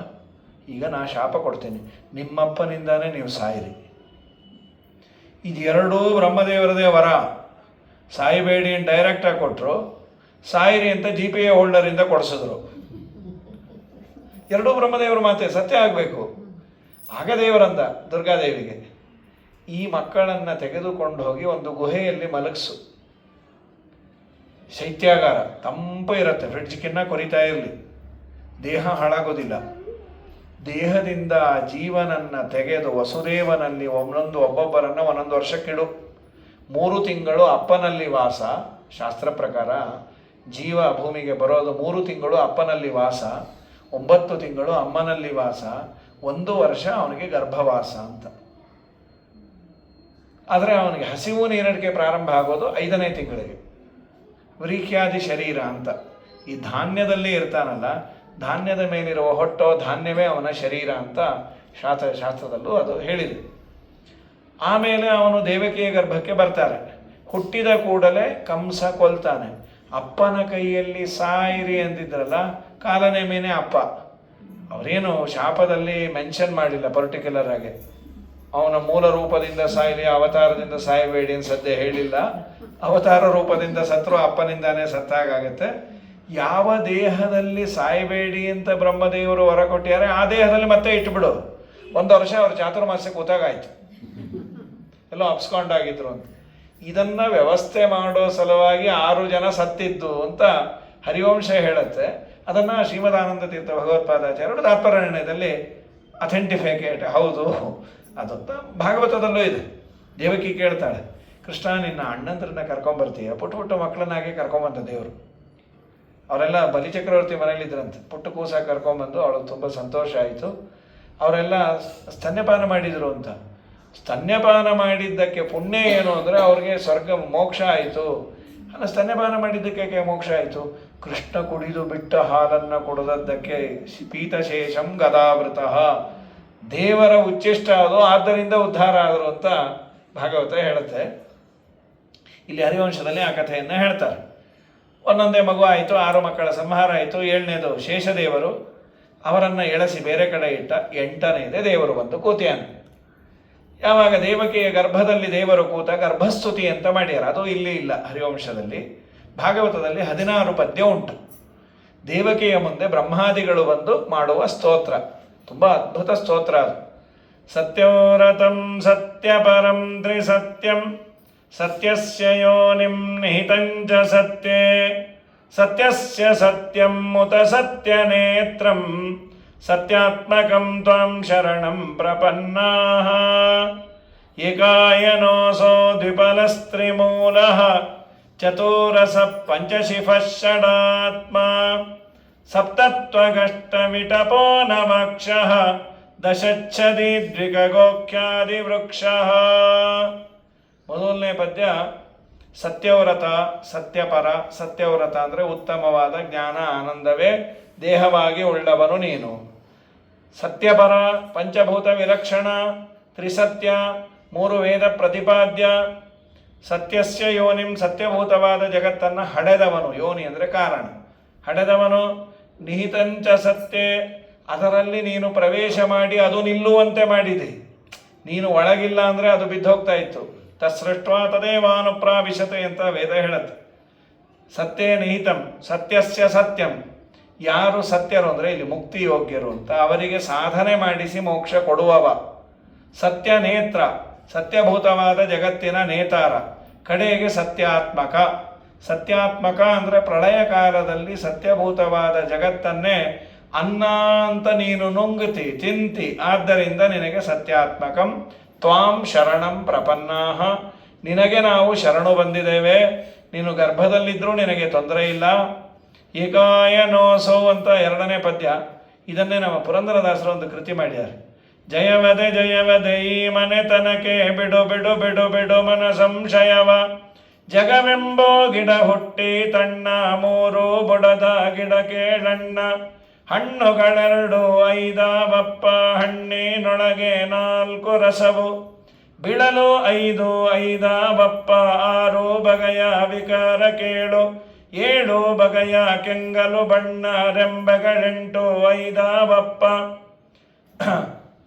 ಈಗ ನಾ ಶಾಪ ಕೊಡ್ತೀನಿ, ನಿಮ್ಮಪ್ಪನಿಂದಾನೇ ನೀವು ಸಾಯಿರಿ. ಇದು ಎರಡೂ ಬ್ರಹ್ಮದೇವರದೇ ವರ. ಸಾಯಬೇಡಿ ಅಂತ ಡೈರೆಕ್ಟಾಗಿ ಕೊಟ್ಟರು, ಸಾಯಿರಿ ಅಂತ GPA ಹೋಲ್ಡರಿಂದ ಕೊಡಿಸಿದ್ರು. ಎರಡೂ ಬ್ರಹ್ಮದೇವರ ಮಾತೆ ಸತ್ಯ ಆಗಬೇಕು. ಆಗ ದೇವರಂದ ದುರ್ಗಾದೇವಿಗೆ, ಈ ಮಕ್ಕಳನ್ನು ತೆಗೆದುಕೊಂಡು ಹೋಗಿ ಒಂದು ಗುಹೆಯಲ್ಲಿ ಮಲಗಿಸು. ಶೈತ್ಯಾಗಾರ ತಂಪು ಇರುತ್ತೆ, ಫ್ರಿಡ್ಜ್ಕಿನ್ನ ಕೊರಿತಾ ಇರಲಿ, ದೇಹ ಹಾಳಾಗೋದಿಲ್ಲ. ದೇಹದಿಂದ ಜೀವನನ್ನು ತೆಗೆದು ವಸುದೇವನಲ್ಲಿ ಒಬ್ಬೊಬ್ಬರನ್ನು 1 ವರ್ಷಕ್ಕಿಡು. 3 ತಿಂಗಳು ಅಪ್ಪನಲ್ಲಿ ವಾಸ. ಶಾಸ್ತ್ರ ಪ್ರಕಾರ ಜೀವ ಭೂಮಿಗೆ ಬರೋದು 3 ತಿಂಗಳು ಅಪ್ಪನಲ್ಲಿ ವಾಸ, 9 ತಿಂಗಳು ಅಮ್ಮನಲ್ಲಿ ವಾಸ, 1 ವರ್ಷ ಅವನಿಗೆ ಗರ್ಭವಾಸ ಅಂತ. ಆದರೆ ಅವನಿಗೆ ಹಸಿವು ನೀರಡಿಕೆ ಪ್ರಾರಂಭ ಆಗೋದು 5ನೇ ತಿಂಗಳಿಗೆ. ವ್ರೀಕ್ಯಾದಿ ಶರೀರ ಅಂತ. ಈ ಧಾನ್ಯದಲ್ಲಿ ಇರ್ತಾನಲ್ಲ, ಧಾನ್ಯದ ಮೇಲಿರುವ ಹೊಟ್ಟೋ ಧಾನ್ಯವೇ ಅವನ ಶರೀರ ಅಂತ ಶಾಸ್ತ್ರದಲ್ಲೂ ಅದು ಹೇಳಿದೆ. ಆಮೇಲೆ ಅವನು ದೇವಕಿಯ ಗರ್ಭಕ್ಕೆ ಬರ್ತಾರೆ. ಹುಟ್ಟಿದ ಕೂಡಲೇ ಕಂಸ ಕೊಲ್ತಾನೆ. ಅಪ್ಪನ ಕೈಯಲ್ಲಿ ಸಾಯಿರಿ ಅಂದಿದ್ರಲ್ಲ, ಕಾಲನೇಮಿನೇ ಅಪ್ಪ. ಅವರೇನು ಶಾಪದಲ್ಲಿ ಮೆನ್ಷನ್ ಮಾಡಿಲ್ಲ ಪರ್ಟಿಕ್ಯುಲರ್ ಆಗಿ, ಅವನ ಮೂಲ ರೂಪದಿಂದ ಸಾಯಿರಿ, ಅವತಾರದಿಂದ ಸಾಯಬೇಡಿ ಅಂತ ಸದ್ಯ ಹೇಳಿಲ್ಲ. ಅವತಾರ ರೂಪದಿಂದ ಸತ್ರು ಅಪ್ಪನಿಂದಾನೇ ಸತ್ತಾಗತ್ತೆ. ಯಾವ ದೇಹದಲ್ಲಿ ಸಾಯಬೇಡಿ ಅಂತ ಬ್ರಹ್ಮದೇವರು ಹೊರ ಕೊಟ್ಟಿದ್ದಾರೆ ಆ ದೇಹದಲ್ಲಿ ಮತ್ತೆ ಇಟ್ಬಿಡು. 1 ವರ್ಷ ಅವ್ರ ಚಾತುರ್ಮಾಸ್ಯ ಕೂತಾಗಾಯ್ತು, ಎಲ್ಲೋ ಅಪ್ಸ್ಕೊಂಡಾಗಿದ್ರು ಅಂತ. ಇದನ್ನ ವ್ಯವಸ್ಥೆ ಮಾಡೋ ಸಲುವಾಗಿ 6 ಜನ ಸತ್ತಿದ್ದು ಅಂತ ಹರಿವಂಶ ಹೇಳುತ್ತೆ. ಅದನ್ನು ಶ್ರೀಮದಾನಂದ ತೀರ್ಥ ಭಗವತ್ಪಾದಾಚಾರ್ಯರು ತಾತ್ಪರ್ಯ ನಿರ್ಣಯದಲ್ಲಿ ಅಥೆಂಟಿಫಿಕೇಟ್ ಹೌದು ಅದಂತ. ಭಾಗವತದಲ್ಲೂ ಇದೆ. ದೇವಕಿ ಕೇಳ್ತಾಳೆ, ಕೃಷ್ಣ ನಿನ್ನ ಅಣ್ಣಂದ್ರನ್ನ ಕರ್ಕೊಂಬರ್ತೀಯ? ಪುಟ್ಟ ಮಕ್ಕಳನ್ನಾಗೆ ಕರ್ಕೊಂಬಂದ ದೇವರು. ಅವರೆಲ್ಲ ಬಲಿಚಕ್ರವರ್ತಿ ಮನೇಲಿದ್ರಂತೆ. ಪುಟ್ಟ ಕೂಸ ಕರ್ಕೊಂಬಂದು ಅವಳು ತುಂಬ ಸಂತೋಷ ಆಯಿತು. ಅವರೆಲ್ಲ ಸ್ತನ್ಯಪಾನ ಮಾಡಿದರು ಅಂತ. ಸ್ತನ್ಯಪಾನ ಮಾಡಿದ್ದಕ್ಕೆ ಪುಣ್ಯ ಏನು ಅಂದರೆ ಅವ್ರಿಗೆ ಸ್ವರ್ಗ ಮೋಕ್ಷ ಆಯಿತು. ಅಲ್ಲ, ಸ್ತನ್ಯಪಾನ ಮಾಡಿದ್ದಕ್ಕೆ ಮೋಕ್ಷ ಆಯಿತು. ಕೃಷ್ಣ ಕುಡಿದು ಬಿಟ್ಟ ಹಾಲನ್ನು ಕೊಡದದ್ದಕ್ಕೆ ಪೀತಶೇಷಂ ಗದಾವೃತಃ, ದೇವರ ಉಚ್ಚಿಷ್ಟ ಅದು, ಆದ್ದರಿಂದ ಉದ್ಧಾರ ಆದರು ಅಂತ ಭಾಗವತ ಹೇಳುತ್ತೆ. ಇಲ್ಲಿ ಹರಿವಂಶದಲ್ಲಿ ಆ ಕಥೆಯನ್ನು ಹೇಳ್ತಾರೆ. ಒಂದೊಂದೇ ಮಗು ಆಯಿತು, 6 ಮಕ್ಕಳ ಸಂಹಾರ ಆಯಿತು. 7ನೇದು ಶೇಷದೇವರು, ಅವರನ್ನು ಎಳಸಿ ಬೇರೆ ಕಡೆ ಇಟ್ಟ. 8ನೇದೇ ದೇವರು ಬಂದು ಕೂತಿಯಾನೆ. ಯಾವಾಗ ದೇವಕಿಯ ಗರ್ಭದಲ್ಲಿ ದೇವರು ಕೂತ ಗರ್ಭಸ್ತುತಿ ಅಂತ ಮಾಡ್ಯಾರ, ಅದು ಇಲ್ಲಿ ಇಲ್ಲ ಹರಿವಂಶದಲ್ಲಿ. ಭಾಗವತದಲ್ಲಿ 16 ಪದ್ಯ ಉಂಟು. ದೇವಕಿಯ ಮುಂದೆ ಬ್ರಹ್ಮಾದಿಗಳು ಬಂದು ಮಾಡುವ ಸ್ತೋತ್ರ, ತುಂಬ ಅದ್ಭುತ ಸ್ತೋತ್ರ ಅದು. ಸತ್ಯೋರತಂ ಸತ್ಯಪರಂ ತ್ರಿಸತ್ಯಂ ಸತ್ಯಸ್ಯ ಯೋನಿಂ ನಿಹಿತಂಚ ಸತ್ಯೇ ಸತ್ಯಸ್ಯ ಸತ್ಯಂ ಮುತ ಸತ್ಯನೇತ್ರಂ ಸತ್ಯಾತ್ಮಕಂ ತ್ವಾಂ ಶರಣಂ ಪ್ರಪನ್ನಾಃ. ಏಕಾಯನೋऽಸೋ ದ್ವಿಪಲಸ್ತ್ರಿಮೂಲಃ ಚತುರಸಃ ಪಂಚಶಿಫಃ ಷಡಾತ್ಮ ಸಪ್ತತ್ವಗಷ್ಟವಿಟಪೋ ನವಕ್ಷಃ ದಶಚ್ಛದಿ ದ್ವಿಗಗೋಖ್ಯಾದಿವೃಕ್ಷಃ. ಮೊದಲನೇ ಪದ್ಯ ಸತ್ಯವ್ರತ ಸತ್ಯಪರ. ಸತ್ಯವ್ರತ ಅಂದರೆ ಉತ್ತಮವಾದ ಜ್ಞಾನ ಆನಂದವೇ ದೇಹವಾಗಿ ಉಳ್ಳವನು ನೀನು. ಸತ್ಯಪರ ಪಂಚಭೂತ ವಿಲಕ್ಷಣ, ತ್ರಿಸತ್ಯ 3 ವೇದ ಪ್ರತಿಪಾದ್ಯ. ಸತ್ಯಸ್ಯ ಯೋನಿಂ ಸತ್ಯಭೂತವಾದ ಜಗತ್ತನ್ನು ಹಡೆದವನು, ಯೋನಿ ಅಂದರೆ ಕಾರಣ, ಹಡೆದವನು. ನಿಹಿತಂಚ ಸತ್ಯ, ಅದರಲ್ಲಿ ನೀನು ಪ್ರವೇಶ ಮಾಡಿ ಅದು ನಿಲ್ಲುವಂತೆ ಮಾಡಿದೆ. ನೀನು ಒಳಗಿಲ್ಲ ಅಂದರೆ ಅದು ಬಿದ್ದೋಗ್ತಾ ಇತ್ತು. ತತ್ಸೃಷ್ಟ್ವಾ ತದೇವಾನುಪ್ರಾವಿಶತೆ ಅಂತ ವೇದ ಹೇಳುತ್ತೆ. ಸತ್ಯೇ ನಿಹಿತಂ ಸತ್ಯಸ್ಯ ಸತ್ಯಂ. ಯಾರು ಸತ್ಯರು ಅಂದರೆ ಇಲ್ಲಿ ಮುಕ್ತಿ ಯೋಗ್ಯರು ಅಂತ, ಅವರಿಗೆ ಸಾಧನೆ ಮಾಡಿಸಿ ಮೋಕ್ಷ ಕೊಡುವವ. ಸತ್ಯ ನೇತ್ರ, ಸತ್ಯಭೂತವಾದ ಜಗತ್ತಿನ ನೇತಾರ. ಕಡೆಗೆ ಸತ್ಯಾತ್ಮಕ. ಸತ್ಯಾತ್ಮಕ ಅಂದರೆ ಪ್ರಳಯ ಕಾಲದಲ್ಲಿ ಸತ್ಯಭೂತವಾದ ಜಗತ್ತನ್ನೇ ಅನ್ನ ಅಂತ ನೀನು ನುಂಗುತ್ತಿ ತಿಂತಿ, ಆದ್ದರಿಂದ ನಿನಗೆ ಸತ್ಯಾತ್ಮಕಂ. ತ್ವಾಂ ಶರಣಂ ಪ್ರಪನ್ನಾಃ, ನಿನಗೆ ನಾವು ಶರಣು ಬಂದಿದ್ದೇವೆ. ನೀನು ಗರ್ಭದಲ್ಲಿದ್ದರೂ ನಿನಗೆ ತೊಂದರೆ ಇಲ್ಲ. ಏಕಾಯನೋಸೌ ಅಂತ 2ನೇ ಪದ್ಯ. ಇದನ್ನೇ ನಮ್ಮ ಪುರಂದರದಾಸರು ಒಂದು ಕೃತಿ ಮಾಡಿದ್ದಾರೆ. ಜಯವದೆ ಈ ಮನೆತನಕ್ಕೆ ಬಿಡು ಬಿಡು ಬಿಡು ಬಿಡು ಮನ ಸಂಶಯವ. ಜಗವೆಂಬೋ ಗಿಡ ಹುಟ್ಟಿ ತಣ್ಣ 3 ಬುಡದ ಗಿಡ ಕೇಳಣ್ಣ. ಹಣ್ಣುಗಳೆರಡು 5 ಹಣ್ಣಿನೊಳಗೆ 4 ರಸವು. ಬಿಳಲು 5 6 ಬಗೆಯ ವಿಕಾರ ಕೇಳು. 7 ಬಗೆಯ ಕೆಂಗಲು ಬಣ್ಣ ರೆಂಬೆಗಳೆಂಟು 5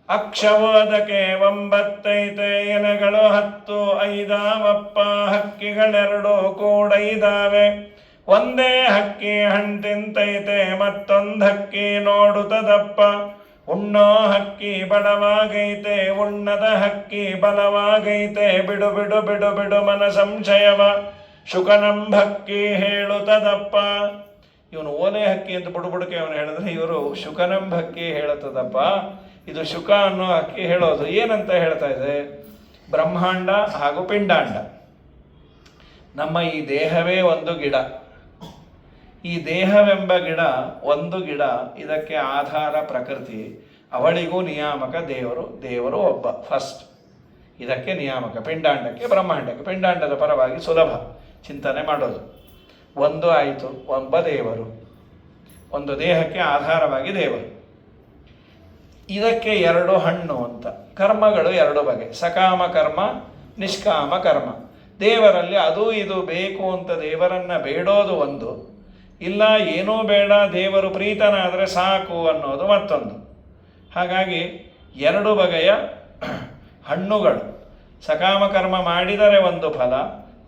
ಅಕ್ಷವೋದಕ್ಕೆ 9 ಎಲೆಗಳು 10 5 ಹಕ್ಕಿಗಳೆರಡು ಕೂಡ ಇದಾವೆ. ಒಂದೇ ಹಕ್ಕಿ ಹಣ್ಣು ತಿಂತೈತೆ, ಮತ್ತೊಂದು ಹಕ್ಕಿ ನೋಡುತ್ತದಪ್ಪ. ಉಣ್ಣೋ ಹಕ್ಕಿ ಬಡವಾಗೈತೆ, ಉಣ್ಣದ ಹಕ್ಕಿ ಬಲವಾಗೈತೆ. ಬಿಡು ಬಿಡು ಬಿಡು ಬಿಡು ಮನ ಸಂಶಯವ. ಶುಕನಂಬಕ್ಕಿ ಹೇಳುತ್ತದಪ್ಪ. ಇವನು ಓಲೆ ಹಕ್ಕಿ ಅಂತ ಬುಡುಬುಡುಕೆ ಅವನು ಹೇಳಿದ್ರೆ, ಇವರು ಶುಕನಂಬಕ್ಕಿ ಹೇಳುತ್ತದಪ್ಪ. ಇದು ಶುಕ ಅನ್ನೋ ಹಕ್ಕಿ ಹೇಳೋದು. ಏನಂತ ಹೇಳ್ತಾ ಇದೆ? ಬ್ರಹ್ಮಾಂಡ ಹಾಗೂ ಪಿಂಡಾಂಡ. ನಮ್ಮ ಈ ದೇಹವೇ ಒಂದು ಗಿಡ. ಈ ದೇಹವೆಂಬ ಗಿಡ ಒಂದು ಗಿಡ. ಇದಕ್ಕೆ ಆಧಾರ ಪ್ರಕೃತಿ, ಅವಳಿಗೂ ನಿಯಾಮಕ ದೇವರು. ದೇವರು ಒಬ್ಬ ಫಸ್ಟ್, ಇದಕ್ಕೆ ನಿಯಾಮಕ. ಪಿಂಡಾಂಡಕ್ಕೆ ಬ್ರಹ್ಮಾಂಡಕ್ಕೆ. ಪಿಂಡಾಂಡದ ಪರವಾಗಿ ಸುಲಭ ಚಿಂತನೆ ಮಾಡೋದು. ಒಂದು ಆಯಿತು, ಒಬ್ಬ ದೇವರು, ಒಂದು ದೇಹಕ್ಕೆ ಆಧಾರವಾಗಿ ದೇವರು. ಇದಕ್ಕೆ 2 ಹಣ್ಣು ಅಂತ. ಕರ್ಮಗಳು 2 ಬಗೆ, ಸಕಾಮ ಕರ್ಮ ನಿಷ್ಕಾಮ ಕರ್ಮ. ದೇವರಲ್ಲಿ ಅದು ಇದು ಬೇಕು ಅಂತ ದೇವರನ್ನು ಬೇಡೋದು ಒಂದು, ಇಲ್ಲ ಏನೂ ಬೇಡ ದೇವರು ಪ್ರೀತನಾದರೆ ಸಾಕು ಅನ್ನೋದು ಮತ್ತೊಂದು. ಹಾಗಾಗಿ ಎರಡು ಬಗೆಯ ಹಣ್ಣುಗಳು. ಸಕಾಮ ಕರ್ಮ ಮಾಡಿದರೆ ಒಂದು ಫಲ,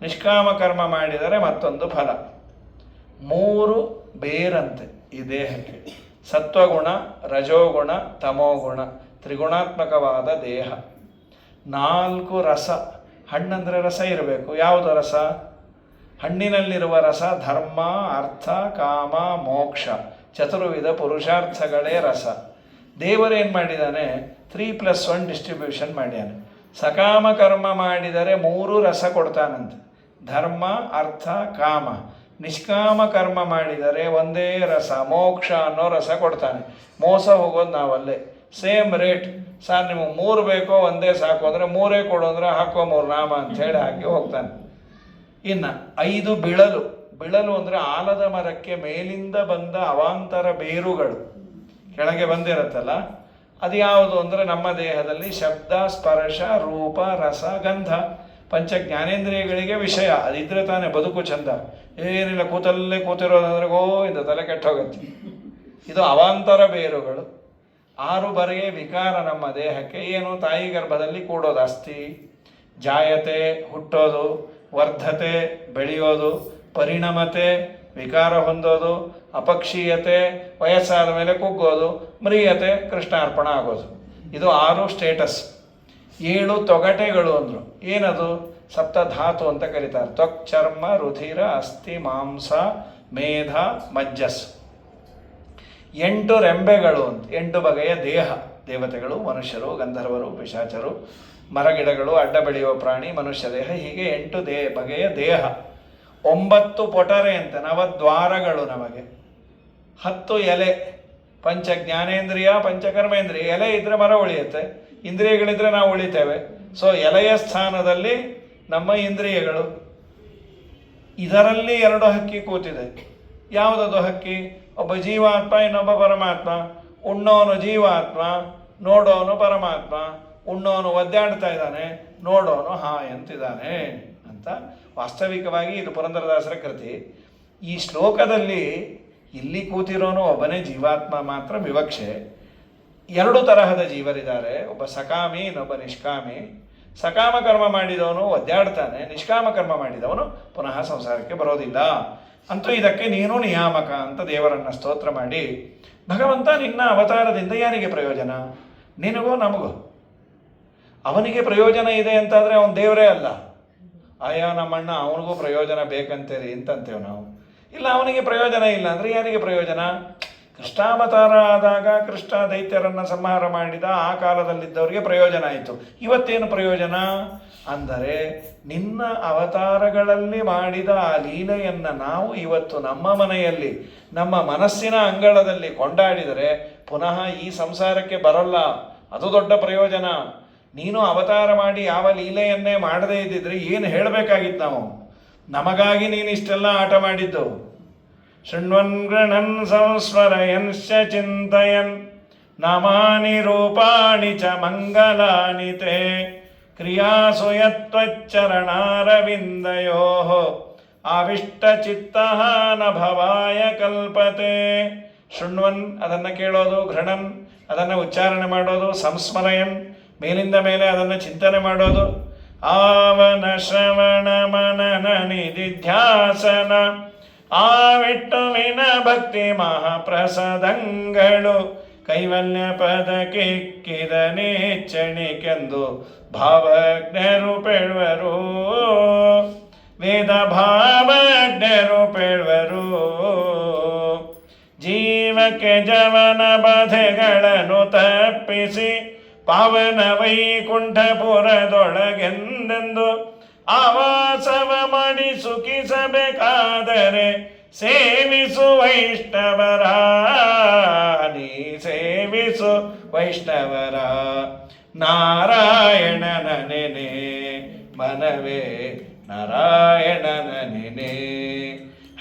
ನಿಷ್ಕಾಮ ಕರ್ಮ ಮಾಡಿದರೆ ಮತ್ತೊಂದು ಫಲ. ಮೂರು ಬೇರಂತೆ ಈ ದೇಹಕ್ಕೆ: ಸತ್ವಗುಣ, ರಜೋಗುಣ, ತಮೋಗುಣ, ತ್ರಿಗುಣಾತ್ಮಕವಾದ ದೇಹ. 4 ರಸ. ಹಣ್ಣಂದರೆ ರಸ ಇರಬೇಕು. ಯಾವುದು ರಸ? ಹಣ್ಣಿನಲ್ಲಿರುವ ರಸ ಧರ್ಮ, ಅರ್ಥ, ಕಾಮ, ಮೋಕ್ಷ, ಚತುರ್ವಿಧ ಪುರುಷಾರ್ಥಗಳೇ ರಸ. ದೇವರೇನು ಮಾಡಿದ್ದಾನೆ? 3+1 ಡಿಸ್ಟ್ರಿಬ್ಯೂಷನ್ ಮಾಡ್ಯಾನೆ. ಸಕಾಮ ಕರ್ಮ ಮಾಡಿದರೆ 3 ರಸ ಕೊಡ್ತಾನಂತೆ: ಧರ್ಮ, ಅರ್ಥ, ಕಾಮ. ನಿಷ್ಕಾಮ ಕರ್ಮ ಮಾಡಿದರೆ ಒಂದೇ ರಸ, ಮೋಕ್ಷ ಅನ್ನೋ ರಸ ಕೊಡ್ತಾನೆ. ಮೋಸ ಹೋಗೋದು ನಾವಲ್ಲೇ. Same rate. ಸರ್ ನಿಮಗೆ 3 ಬೇಕೋ ಒಂದೇ ಸಾಕು ಅಂದರೆ 3 ಕೊಡು ಅಂದರೆ ಹಾಕೋ 3 ನಾಮ ಅಂಥೇಳಿ ಹಾಕಿ ಹೋಗ್ತಾನೆ. ಇನ್ನು 5 ಬಿಳಲು. ಬಿಳಲು ಅಂದರೆ ಆಲದ ಮರಕ್ಕೆ ಮೇಲಿಂದ ಬಂದ ಅವಾಂತರ ಬೇರುಗಳು ಕೆಳಗೆ ಬಂದಿರತ್ತಲ್ಲ, ಅದು ಯಾವುದು ಅಂದರೆ ನಮ್ಮ ದೇಹದಲ್ಲಿ ಶಬ್ದ, ಸ್ಪರ್ಶ, ರೂಪ, ರಸ, ಗಂಧ, ಪಂಚ ಜ್ಞಾನೇಂದ್ರಿಯಗಳಿಗೆ ವಿಷಯ. ಅದಿದ್ರೆ ತಾನೇ ಬದುಕು ಚಂದ. ಏನಿಲ್ಲ ಕೂತಲ್ಲೇ ಕೂತಿರೋದಂದ್ರೆ ಇಂದ ತಲೆ ಕೆಟ್ಟೋಗತ್ತೆ. ಇದು ಅವಾಂತರ ಬೇರುಗಳು. 6 ಬಗೆಯ ವಿಕಾರ ನಮ್ಮ ದೇಹಕ್ಕೆ. ಏನು? ತಾಯಿ ಗರ್ಭದಲ್ಲಿ ಕೂಡೋದು, ಅಸ್ಥಿ, ಜಾಯತೆ ಹುಟ್ಟೋದು, ವರ್ಧತೆ ಬೆಳೆಯೋದು, ಪರಿಣಮತೆ ವಿಕಾರ ಹೊಂದೋದು, ಅಪಕ್ಷೀಯತೆ ವಯಸ್ಸಾದ ಮೇಲೆ ಕುಗ್ಗೋದು, ಮ್ರಿಯತೆ ಕೃಷ್ಣಾರ್ಪಣ ಆಗೋದು. ಇದು 6 ಸ್ಟೇಟಸ್. 7 ತೊಗಟೆಗಳು ಅಂದರು. ಏನದು? ಸಪ್ತಧಾತು ಅಂತ ಕರೀತಾರೆ. ತ್ವಕ್, ಚರ್ಮ, ರುಧಿರ, ಅಸ್ಥಿ, ಮಾಂಸ, ಮೇಧ, ಮಜ್ಜಸ್. 8 ರೆಂಬೆಗಳು ಅಂತ. 8 ಬಗೆಯ ದೇಹ. ದೇವತೆಗಳು, ಮನುಷ್ಯರು, ಗಂಧರ್ವರು, ಪಿಶಾಚರು, ಮರಗಿಡಗಳು, ಅಡ್ಡ ಬೆಳೆಯುವ ಪ್ರಾಣಿ, ಮನುಷ್ಯ ದೇಹ, ಹೀಗೆ 8 ಬಗೆಯ ದೇಹ. 9 ಪೊಟರೆ ಅಂತ, ನವದ್ವಾರಗಳು ನಮಗೆ. 10 ಎಲೆ. ಪಂಚ ಜ್ಞಾನೇಂದ್ರಿಯ, ಪಂಚಕರ್ಮೇಂದ್ರಿಯ. ಎಲೆ ಇದ್ದರೆ ಮರ ಉಳಿಯುತ್ತೆ, ಇಂದ್ರಿಯಗಳಿದ್ರೆ ನಾವು ಉಳಿತೇವೆ. ಸೊ ಎಲೆಯ ಸ್ಥಾನದಲ್ಲಿ ನಮ್ಮ ಇಂದ್ರಿಯಗಳು. ಇದರಲ್ಲಿ 2 ಹಕ್ಕಿ ಕೂತಿದೆ. ಯಾವುದದು ಹಕ್ಕಿ? ಒಬ್ಬ ಜೀವಾತ್ಮ, ಇನ್ನೊಬ್ಬ ಪರಮಾತ್ಮ. ಉಣ್ಣೋನು ಜೀವಾತ್ಮ, ನೋಡೋನು ಪರಮಾತ್ಮ. ಉಣ್ಣೋನು ಒದ್ದಾಡ್ತಾ ಇದ್ದಾನೆ, ನೋಡೋನು ಹಾಯ್ ಅಂತಿದ್ದಾನೆ ಅಂತ. ವಾಸ್ತವಿಕವಾಗಿ ಇದು ಪುರಂದರದಾಸರ ಕೃತಿ. ಈ ಶ್ಲೋಕದಲ್ಲಿ ಇಲ್ಲಿ ಕೂತಿರೋನು ಒಬ್ಬನೇ ಜೀವಾತ್ಮ ಮಾತ್ರ ವಿವಕ್ಷೆ. 2 ತರಹದ ಜೀವರಿದ್ದಾರೆ, ಒಬ್ಬ ಸಕಾಮಿ, ಇನ್ನೊಬ್ಬ ನಿಷ್ಕಾಮಿ. ಸಕಾಮ ಕರ್ಮ ಮಾಡಿದವನು ಒದ್ದಾಡ್ತಾನೆ, ನಿಷ್ಕಾಮ ಕರ್ಮ ಮಾಡಿದವನು ಪುನಃ ಸಂಸಾರಕ್ಕೆ ಬರೋದಿಲ್ಲ. ಅಂತೂ ಇದಕ್ಕೆ ನೀನು ನಿಯಾಮಕ ಅಂತ ದೇವರನ್ನು ಸ್ತೋತ್ರ ಮಾಡಿ, ಭಗವಂತ ನಿನ್ನ ಅವತಾರದಿಂದ ಯಾರಿಗೆ ಪ್ರಯೋಜನ? ನಿನಗೋ ನಮಗೋ? ಅವನಿಗೆ ಪ್ರಯೋಜನ ಇದೆ ಅಂತಾದರೆ ಅವನು ದೇವರೇ ಅಲ್ಲ. ಆಯಾ ನಮ್ಮಣ್ಣ ಅವನಿಗೂ ಪ್ರಯೋಜನ ಬೇಕಂತೇರಿ ಅಂತಂತೇವೆ ನಾವು. ಇಲ್ಲ, ಅವನಿಗೆ ಪ್ರಯೋಜನ ಇಲ್ಲ ಅಂದರೆ ಯಾರಿಗೆ ಪ್ರಯೋಜನ? ಕೃಷ್ಣಾವತಾರ ಆದಾಗ ಕೃಷ್ಣ ದೈತ್ಯರನ್ನು ಸಂಹಾರ ಮಾಡಿದ ಆ ಕಾಲದಲ್ಲಿದ್ದವರಿಗೆ ಪ್ರಯೋಜನ ಆಯಿತು. ಇವತ್ತೇನು ಪ್ರಯೋಜನ ಅಂದರೆ, ನಿನ್ನ ಅವತಾರಗಳಲ್ಲಿ ಮಾಡಿದ ಆ ಲೀಲೆಯನ್ನು ನಾವು ಇವತ್ತು ನಮ್ಮ ಮನೆಯಲ್ಲಿ, ನಮ್ಮ ಮನಸ್ಸಿನ ಅಂಗಳದಲ್ಲಿ ಕೊಂಡಾಡಿದರೆ ಪುನಃ ಈ ಸಂಸಾರಕ್ಕೆ ಬರಲ್ಲ. ಅದು ದೊಡ್ಡ ಪ್ರಯೋಜನ. ನೀನು ಅವತಾರ ಮಾಡಿ ಯಾವ ಲೀಲೆಯನ್ನೇ ಮಾಡದೇ ಇದ್ದಿದ್ರೆ ಏನು ಹೇಳಬೇಕಾಗಿತ್ತು ನಾವು? ನಮಗಾಗಿ ನೀನು ಇಷ್ಟೆಲ್ಲ ಆಟ ಮಾಡಿದ್ದು. ಶೃಣ್ವನ್ ಗೃಣನ್ ಸಂಸ್ಮರಯನ್ಶ್ಚ ಚಿಂತಯನ್ ನಾಮಾನಿ ರೂಪಾಣಿ ಚ ಮಂಗಲಾನಿ ತೇ ಕ್ರಿಯಾಸು ಯತ್ವಚ್ಚರಣಾರವಿಂದಯೋಃ ಆವಿಷ್ಟಚಿತ್ತಃ ನ ಭವಾಯ ಕಲ್ಪತೆ. ಶೃಣ್ವನ್ ಅದನ್ನು ಕೇಳೋದು, ಗೃಣನ್ ಅದನ್ನು ಉಚ್ಚಾರಣೆ ಮಾಡೋದು, ಸಂಸ್ಮರಯನ್ ಮೇಲಿಂದ ಮೇಲೆ ಅದನ್ನು ಚಿಂತನೆ ಮಾಡೋದು, ಆವನ ಶ್ರವಣ ಮನನ ನಿಧಿಧ್ಯಾಸನ ಆವಿಟ್ಟುವಿನ ಭಕ್ತಿ ಮಹಾಪ್ರಸಾದಂಗಳು ಕೈವಲ್ಯ ಪದಕ್ಕಿಕ್ಕಿದ ನೇಚ್ಚಣಿಕೆಂದು ಭಾವಜ್ಞರು ಪೇಳುವರು. ವೇದ ಭಾವಜ್ಞರು ಪೇಳುವರು. ಜೀವಕ್ಕೆ ಜವನ ಬಾಧೆಗಳನ್ನು ತಪ್ಪಿಸಿ ಪಾವನ ವೈಕುಂಠಪುರದೊಳಗೆಂದೆಂದು ಆವಾಸವ ಮಾಡಿ ಸುಖಿಸಬೇಕಾದರೆ ಸೇವಿಸು ವೈಷ್ಣವರ. ನೀ ಸೇವಿಸು ವೈಷ್ಣವರ. ನಾರಾಯಣನ ನೆನೆ ಮನವೇ ನಾರಾಯಣನ ನೆನೆ.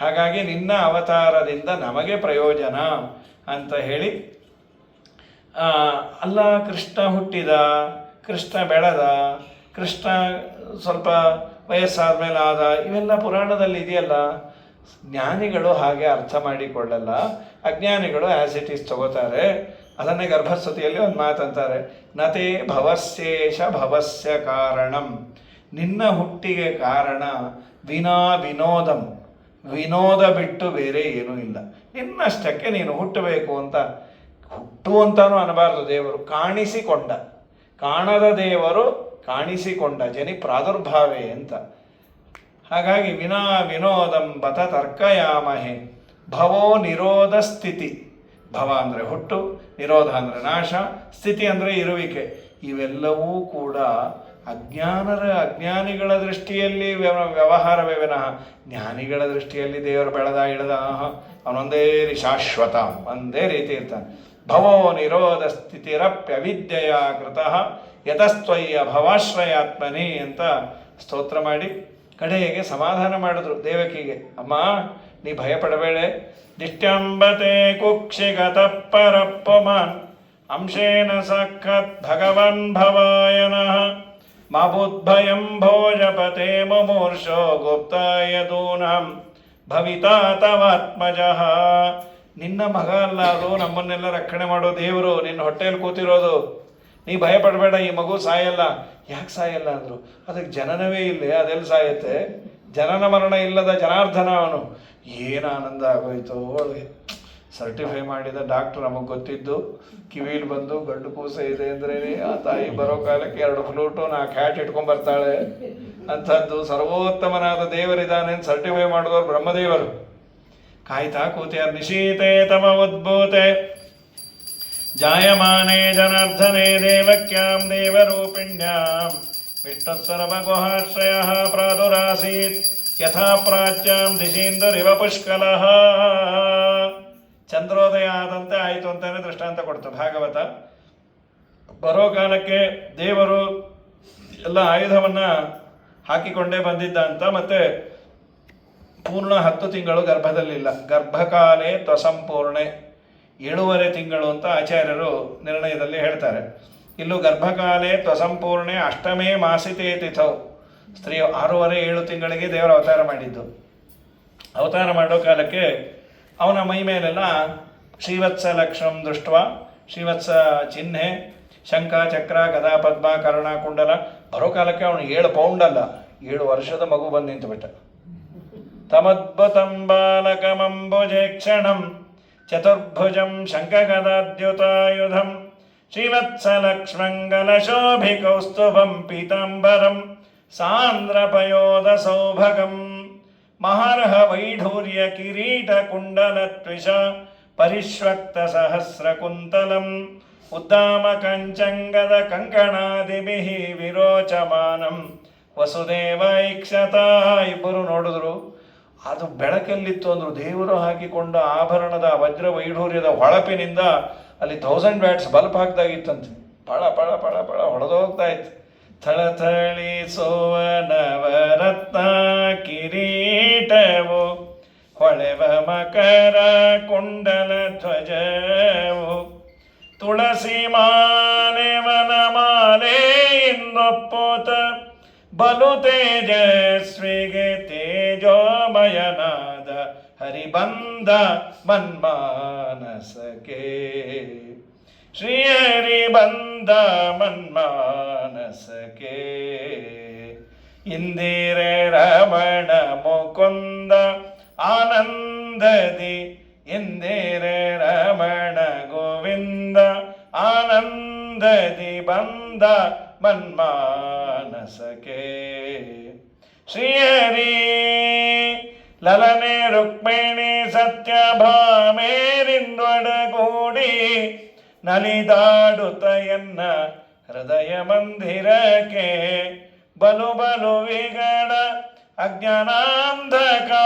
ಹಾಗಾಗಿ ನಿನ್ನ ಅವತಾರದಿಂದ ನಮಗೆ ಪ್ರಯೋಜನ ಅಂತ ಹೇಳಿ, ಅಲ್ಲ ಕೃಷ್ಣ ಹುಟ್ಟಿದ, ಕೃಷ್ಣ ಬೆಳೆದ, ಕೃಷ್ಣ ಸ್ವಲ್ಪ ವಯಸ್ಸಾದ ಮೇಲೆ ಆದ, ಇವೆಲ್ಲ ಪುರಾಣದಲ್ಲಿ ಇದೆಯಲ್ಲ. ಜ್ಞಾನಿಗಳು ಹಾಗೆ ಅರ್ಥ ಮಾಡಿಕೊಳ್ಳಲ್ಲ, ಅಜ್ಞಾನಿಗಳು ಆ್ಯಸ್ ಇಟ್ ಈಸ್ ತಗೋತಾರೆ. ಅದನ್ನೇ ಗರ್ಭಸ್ತುತಿಯಲ್ಲಿ ಒಂದು ಮಾತಂತಾರೆ, ನತೇ ಭವಸ್ಯೇಷ ಭವಸ್ಯ ಕಾರಣಂ, ನಿನ್ನ ಹುಟ್ಟಿಗೆ ಕಾರಣ ವಿನಾ ವಿನೋದಂ, ವಿನೋದ ಬಿಟ್ಟು ಬೇರೆ ಏನೂ ಇಲ್ಲ. ನಿನ್ನಷ್ಟಕ್ಕೆ ನೀನು ಹುಟ್ಟಬೇಕು ಅಂತ, ಹುಟ್ಟು ಅಂತಾನೂ ಅನ್ನಬಾರ್ದು, ದೇವರು ಕಾಣಿಸಿಕೊಂಡ, ಕಾಣದ ದೇವರು ಕಾಣಿಸಿಕೊಂಡ, ಜನಿ ಪ್ರಾದುರ್ಭಾವೇ ಅಂತ. ಹಾಗಾಗಿ ವಿನಾ ವಿನೋದಂ ಬತ ತರ್ಕಯಾಮಹೆ, ಭವೋ ನಿರೋಧ ಸ್ಥಿತಿ. ಭವ ಅಂದರೆ ಹುಟ್ಟು, ನಿರೋಧ ಅಂದರೆ ನಾಶ, ಸ್ಥಿತಿ ಅಂದರೆ ಇರುವಿಕೆ. ಇವೆಲ್ಲವೂ ಕೂಡ ಅಜ್ಞಾನಿಗಳ ದೃಷ್ಟಿಯಲ್ಲಿ ವ್ಯವಹಾರವೇ ವಿನಃ ಜ್ಞಾನಿಗಳ ದೃಷ್ಟಿಯಲ್ಲಿ ದೇವರು ಬೆಳೆದ ಇಳದ ಅವನೊಂದೇ ಶಾಶ್ವತ, ಒಂದೇ ರೀತಿ ಇರ್ತಾನೆ. ಭವೋ ನಿರೋಧ ಸ್ಥಿತಿರಪ್ಯವಿದ್ಯೆಯ ಕೃತಃ ಯತಸ್ತ್ವಯ್ಯ ಭವಾಶ್ರಯಾತ್ಮನಿ ಅಂತ ಸ್ತೋತ್ರ ಮಾಡಿ ಕಡೆಗೆ ಸಮಾಧಾನ ಮಾಡಿದ್ರು ದೇವಕಿಗೆ. ಅಮ್ಮ, ನೀ ಭಯಪಡಬೇಳೆ. ದಿಷ್ಟ್ಯಂಬತೆ ಕುಕ್ಷಿಗತ ಪರಪ್ಪಮಾನ್ ಅಂಶೇನ ಸಾಕ್ಷಾತ್ ಭಗವನ್ ಭವಾಯನಃ ಮಾಬುದ್ಭಯಂ ಭೋಜಪತೆ ಮುಮೂರ್ಷೋ ಗುಪ್ತಾಯ ದೂನಾಂ ಭವಿತಾ ತವಾತ್ಮಜಃ. ನಿನ್ನ ಮಗ ಅಲ್ಲ ಅದು, ನಮ್ಮನ್ನೆಲ್ಲ ರಕ್ಷಣೆ ಮಾಡೋ ದೇವರು ನಿನ್ನ ಹೊಟ್ಟೆಯಲ್ಲಿ ಕೂತಿರೋದು. ನೀ ಭಯಪಡಬೇಡ, ಈ ಮಗು ಸಾಯಲ್ಲ. ಯಾಕೆ ಸಾಯಲ್ಲ ಅಂದರು, ಅದಕ್ಕೆ ಜನನವೇ ಇಲ್ಲ, ಅದೆಲ್ಲಿ ಸಾಯುತ್ತೆ? ಜನನ ಮರಣ ಇಲ್ಲದ ಜನಾರ್ದನ ಅವನು. ಏನು ಆನಂದ ಆಗೋಯ್ತು ಅವಳಿಗೆ. ಸರ್ಟಿಫೈ ಮಾಡಿದ ಡಾಕ್ಟ್ರು ನಮಗೆ ಗೊತ್ತಿದ್ದು, ಕಿವಿಲಿ ಬಂದು ಗಂಡು ಕೂಸ ಇದೆ ಅಂದ್ರೆ ಆ ತಾಯಿ ಬರೋ ಕಾಲಕ್ಕೆ 2 ಫ್ಲೂಟು 4 ಹ್ಯಾಟ್ ಇಟ್ಕೊಂಡ್ಬರ್ತಾಳೆ. ಅಂಥದ್ದು ಸರ್ವೋತ್ತಮನಾದ ದೇವರಿದ್ದಾನೆ ಸರ್ಟಿಫೈ ಮಾಡಿದವರು ಬ್ರಹ್ಮದೇವರು. ಕಾಯ್ತಾ ಕೂತಿಯ ನಿಶೀತೆ ತಮ ಉದ್ಭೂತೆ ಜಾಯಮಾನೆ ಜನಾರ್ದನೆ ದೇವಕ್ಯಾಂ ದೇವರೂಪಿಣ್ಯಾಂ ವಿಷ್ಣುಸರ್ವಗುಹಾಶ್ರಯಃ ಪ್ರಾದುರಾಸೀತ್ ಯಥಾ ಪ್ರಾಚ್ಯಾಂ ದಿಶೀಂದುರಿವ ಪುಷ್ಕಲಃ. ಚಂದ್ರೋದಯ ಆದಂತೆ ಆಯಿತು ಅಂತಾನೆ ದೃಷ್ಟಾಂತ ಕೊಡ್ತು ಭಾಗವತ. ಬರೋ ಕಾಲಕ್ಕೆ ದೇವರು ಎಲ್ಲ ಆಯುಧವನ್ನು ಹಾಕಿಕೊಂಡೇ ಬಂದಿದ್ದ ಅಂತ. ಮತ್ತೆ ಪೂರ್ಣ 10 ತಿಂಗಳು ಗರ್ಭದಲ್ಲಿಲ್ಲ, ಗರ್ಭಕಾಲೇ ತ್ವಸಂಪೂರ್ಣೆ, 7.5 ತಿಂಗಳು ಅಂತ ಆಚಾರ್ಯರು ನಿರ್ಣಯದಲ್ಲಿ ಹೇಳ್ತಾರೆ. ಇಲ್ಲೂ ಗರ್ಭಕಾಲೇ ತ್ವಸಂಪೂರ್ಣೆ ಅಷ್ಟಮೇ ಮಾಸಿತೇ ತಿಥೌ, ಸ್ತ್ರೀ 6.5-7 ತಿಂಗಳಿಗೆ ದೇವರ ಅವತಾರ ಮಾಡಿದ್ದು. ಅವತಾರ ಮಾಡೋ ಕಾಲಕ್ಕೆ ಅವನ ಮೈ ಮೇಲೆಲ್ಲ ಶ್ರೀವತ್ಸ ಲಕ್ಷ್ಮಂ ದೃಷ್ಟ, ಶ್ರೀವತ್ಸ ಚಿಹ್ನೆ, ಶಂಖ ಚಕ್ರ ಗದಾ ಪದ್ಮ ಕರ್ಣ ಕುಂಡಲ. ಬರೋ ಕಾಲಕ್ಕೆ ಅವನು 7 ಪೌಂಡ್ ಅಲ್ಲ, 7 ವರ್ಷದ ಮಗು ಬಂದು ನಿಂತು ಬಿಟ್ಟ. ತಮದ್ಭುತಂ ಬಾಲಕಮಂಬುಜೇ ಕ್ಷಣಂ ಚತುರ್ಭುಜಂ ಶಂಖಗದಾದ್ಯುತಾಯುಧಂ ಶ್ರೀವತ್ಸಲಕ್ಷ್ಮಂಗಲಶೋಭಿಕೌಸ್ತುಭಂ ಪೀತಾಂಬರಂ ಸಾಂದ್ರಪಯೋಧ ಸೌಭಗಂ ಮಹರ್ಹ ವೈಢೂರ್ಯ ಕಿರೀಟ ಕುಂಡಲತ್ವಿಷ ಪರಿಶ್ವಕ್ತ ಸಹಸ್ರ ಕುಂತಲಂ ಉದ್ದಾಮ ಕಂಚಂಗದ ಕಂಕಣಾದಿಭಿಃ ವಿರೋಚಮಾನಂ ವಸುದೇವ ಇಕ್ಷತ. ಇಬ್ಬರು ನೋಡಿದ್ರು, ಅದು ಬೆಳಕಲ್ಲಿತ್ತು ಅಂದರು. ದೇವರು ಹಾಕಿಕೊಂಡ ಆಭರಣದ ವಜ್ರ ವೈಢೂರ್ಯದ ಹೊಳಪಿನಿಂದ ಅಲ್ಲಿ 1000 ವ್ಯಾಟ್ಸ್ ಬಲ್ಪ್ ಹಾಕ್ದಾಗಿತ್ತಂತೆ. ಪಳ ಪಳ ಪಳ ಪಳ ಹೊಡೆದೋಗ್ತಾ ಇತ್ತು. ಥಳಥಳಿಸುವ ನವರತ್ನ ಕಿರೀಟವು ಹೊಳೆವ ಮಕರ ಕುಂಡಲ ಧ್ವಜವು ತುಳಸಿ ಮಾನೆವನ ಮಾಲೆ ಇನ್ನೊಪ್ಪುತ ಬಲು ತೇಜಸ್ವಿಗೆ ತೇಜೋಮಯನಾದ ಹರಿಬಂದ ಮನ್ಮಾನಸಕ್ಕೆ. ಶ್ರೀಹರಿ ಬಂದ ಮನ್ಮಾನಸಕ್ಕೆ. ಇಂದಿರೆ ರಮಣ ಮುಕುಂದ ಆನಂದದಿ, ಇಂದಿರೆ ರಮಣ ಗೋವಿಂದ ಆನಂದದಿ ಬಂದ ಮನ್ಮಾನಸಕ್ಕೆ. ಶ್ರೀಹರಿ ಲಲನೆ ರುಕ್ಮಿಣಿ ಸತ್ಯಭಾಮೇರಿಂದೊಡಗೂಡಿ ನಲಿದಾಡುತ್ತ ಎನ್ನ ಹೃದಯ ಮಂದಿರಕ್ಕೆ ಬಲು ಬಲು ವಿಗಡ ಅಜ್ಞಾನಾಂಧಕಾರದ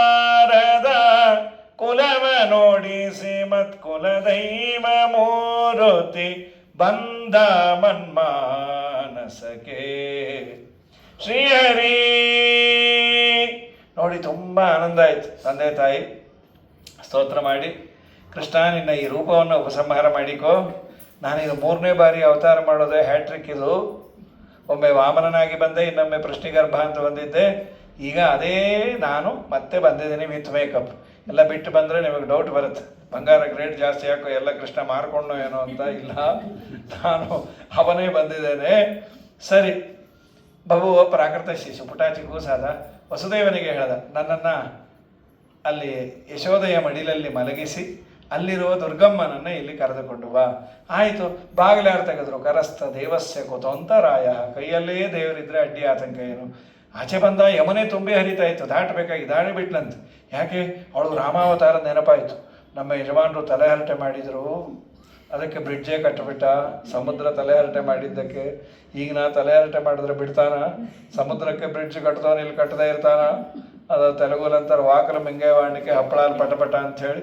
ಕುಲವ ನೋಡಿಸಿ ಮತ್ಕುಲದೈವ ಮೂರುತಿ ಬಂದ ಮನ್ಮಾನಸಕ್ಕೆ. ಶ್ರೀಹರಿ ನೋಡಿ ತುಂಬ ಆನಂದ ಆಯಿತು. ತಂದೆ ತಾಯಿ ಸ್ತೋತ್ರ ಮಾಡಿ, ಕೃಷ್ಣ ನಿನ್ನ ಈ ರೂಪವನ್ನು ಉಪಸಂಹಾರ ಮಾಡಿಕೋ, ನಾನಿದು 3ನೇ ಬಾರಿ ಅವತಾರ ಮಾಡೋದೇ ಹ್ಯಾಟ್ರಿಕ್. ಇದು ಒಮ್ಮೆ ವಾಮನನಾಗಿ ಬಂದೆ, ಇನ್ನೊಮ್ಮೆ ಪೃಷ್ಟಿಗರ್ಭ ಅಂತ ಬಂದಿದ್ದೆ, ಈಗ ಅದೇ ನಾನು ಮತ್ತೆ ಬಂದಿದ್ದೀನಿ ವಿತ್ ಮೇಕಪ್. ಎಲ್ಲ ಬಿಟ್ಟು ಬಂದರೆ ನಿಮಗೆ ಡೌಟ್ ಬರುತ್ತೆ, ಬಂಗಾರ ರೇಟ್ ಜಾಸ್ತಿ ಯಾಕೋ ಎಲ್ಲ ಕೃಷ್ಣ ಮಾರ್ಕೊಂಡು ಏನೋ ಅಂತ. ಇಲ್ಲ, ನಾನು ಅವನೇ ಬಂದಿದ್ದೇನೆ. ಸರಿ, ಬಹು ಪ್ರಾಕೃತ ಶಿಶು ಪುಟಾಚಿ ಕೂಸಾದ ವಸುದೇವನಿಗೆ ಹೇಳ್ದ, ನನ್ನನ್ನು ಅಲ್ಲಿ ಯಶೋದೆಯ ಮಡಿಲಲ್ಲಿ ಮಲಗಿಸಿ ಅಲ್ಲಿರುವ ದುರ್ಗಮ್ಮನನ್ನು ಇಲ್ಲಿ ಕರೆದುಕೊಂಡು ಬಾ. ಆಯಿತು, ಬಾಗಿಲಾರು ತೆಗೆದ್ರು. ಕರಸ್ಥ ದೇವಸ್ಯ ಕುತಂತರಾಯ, ಕೈಯಲ್ಲೇ ದೇವರಿದ್ರೆ ಅಡ್ಡಿ ಆತಂಕ ಏನು. ಆಚೆ ಬಂದ, ಯಮುನೆ ತುಂಬಿ ಹರಿತಾ ಇತ್ತು, ದಾಟಬೇಕಾಗಿ ದಾಳಿ ಬಿಟ್ಲಂತ. ಯಾಕೆ? ಅವಳು ರಾಮಾವತಾರ ನೆನಪಾಯಿತು. ನಮ್ಮ ಯಜಮಾನರು ತಲೆಹರಟೆ ಮಾಡಿದರು, ಅದಕ್ಕೆ ಬ್ರಿಡ್ಜೇ ಕಟ್ಟಿಬಿಟ್ಟ. ಸಮುದ್ರ ತಲೆಹರಟೆ ಮಾಡಿದ್ದಕ್ಕೆ. ಈಗ ನಾ ತಲೆಹರಟೆ ಮಾಡಿದ್ರೆ ಬಿಡ್ತಾನ? ಸಮುದ್ರಕ್ಕೆ ಬ್ರಿಡ್ಜ್ ಕಟ್ದವನು ಇಲ್ಲಿ ಕಟ್ಟದೇ ಇರ್ತಾನ? ಅದು ತೆಲುಗುಲಂತಾರೆ ವಾಕಲ ಮಿಂಗೇವಾಣಿಕೆ ಹಪ್ಪಳ ಪಟಪಟ ಅಂಥೇಳಿ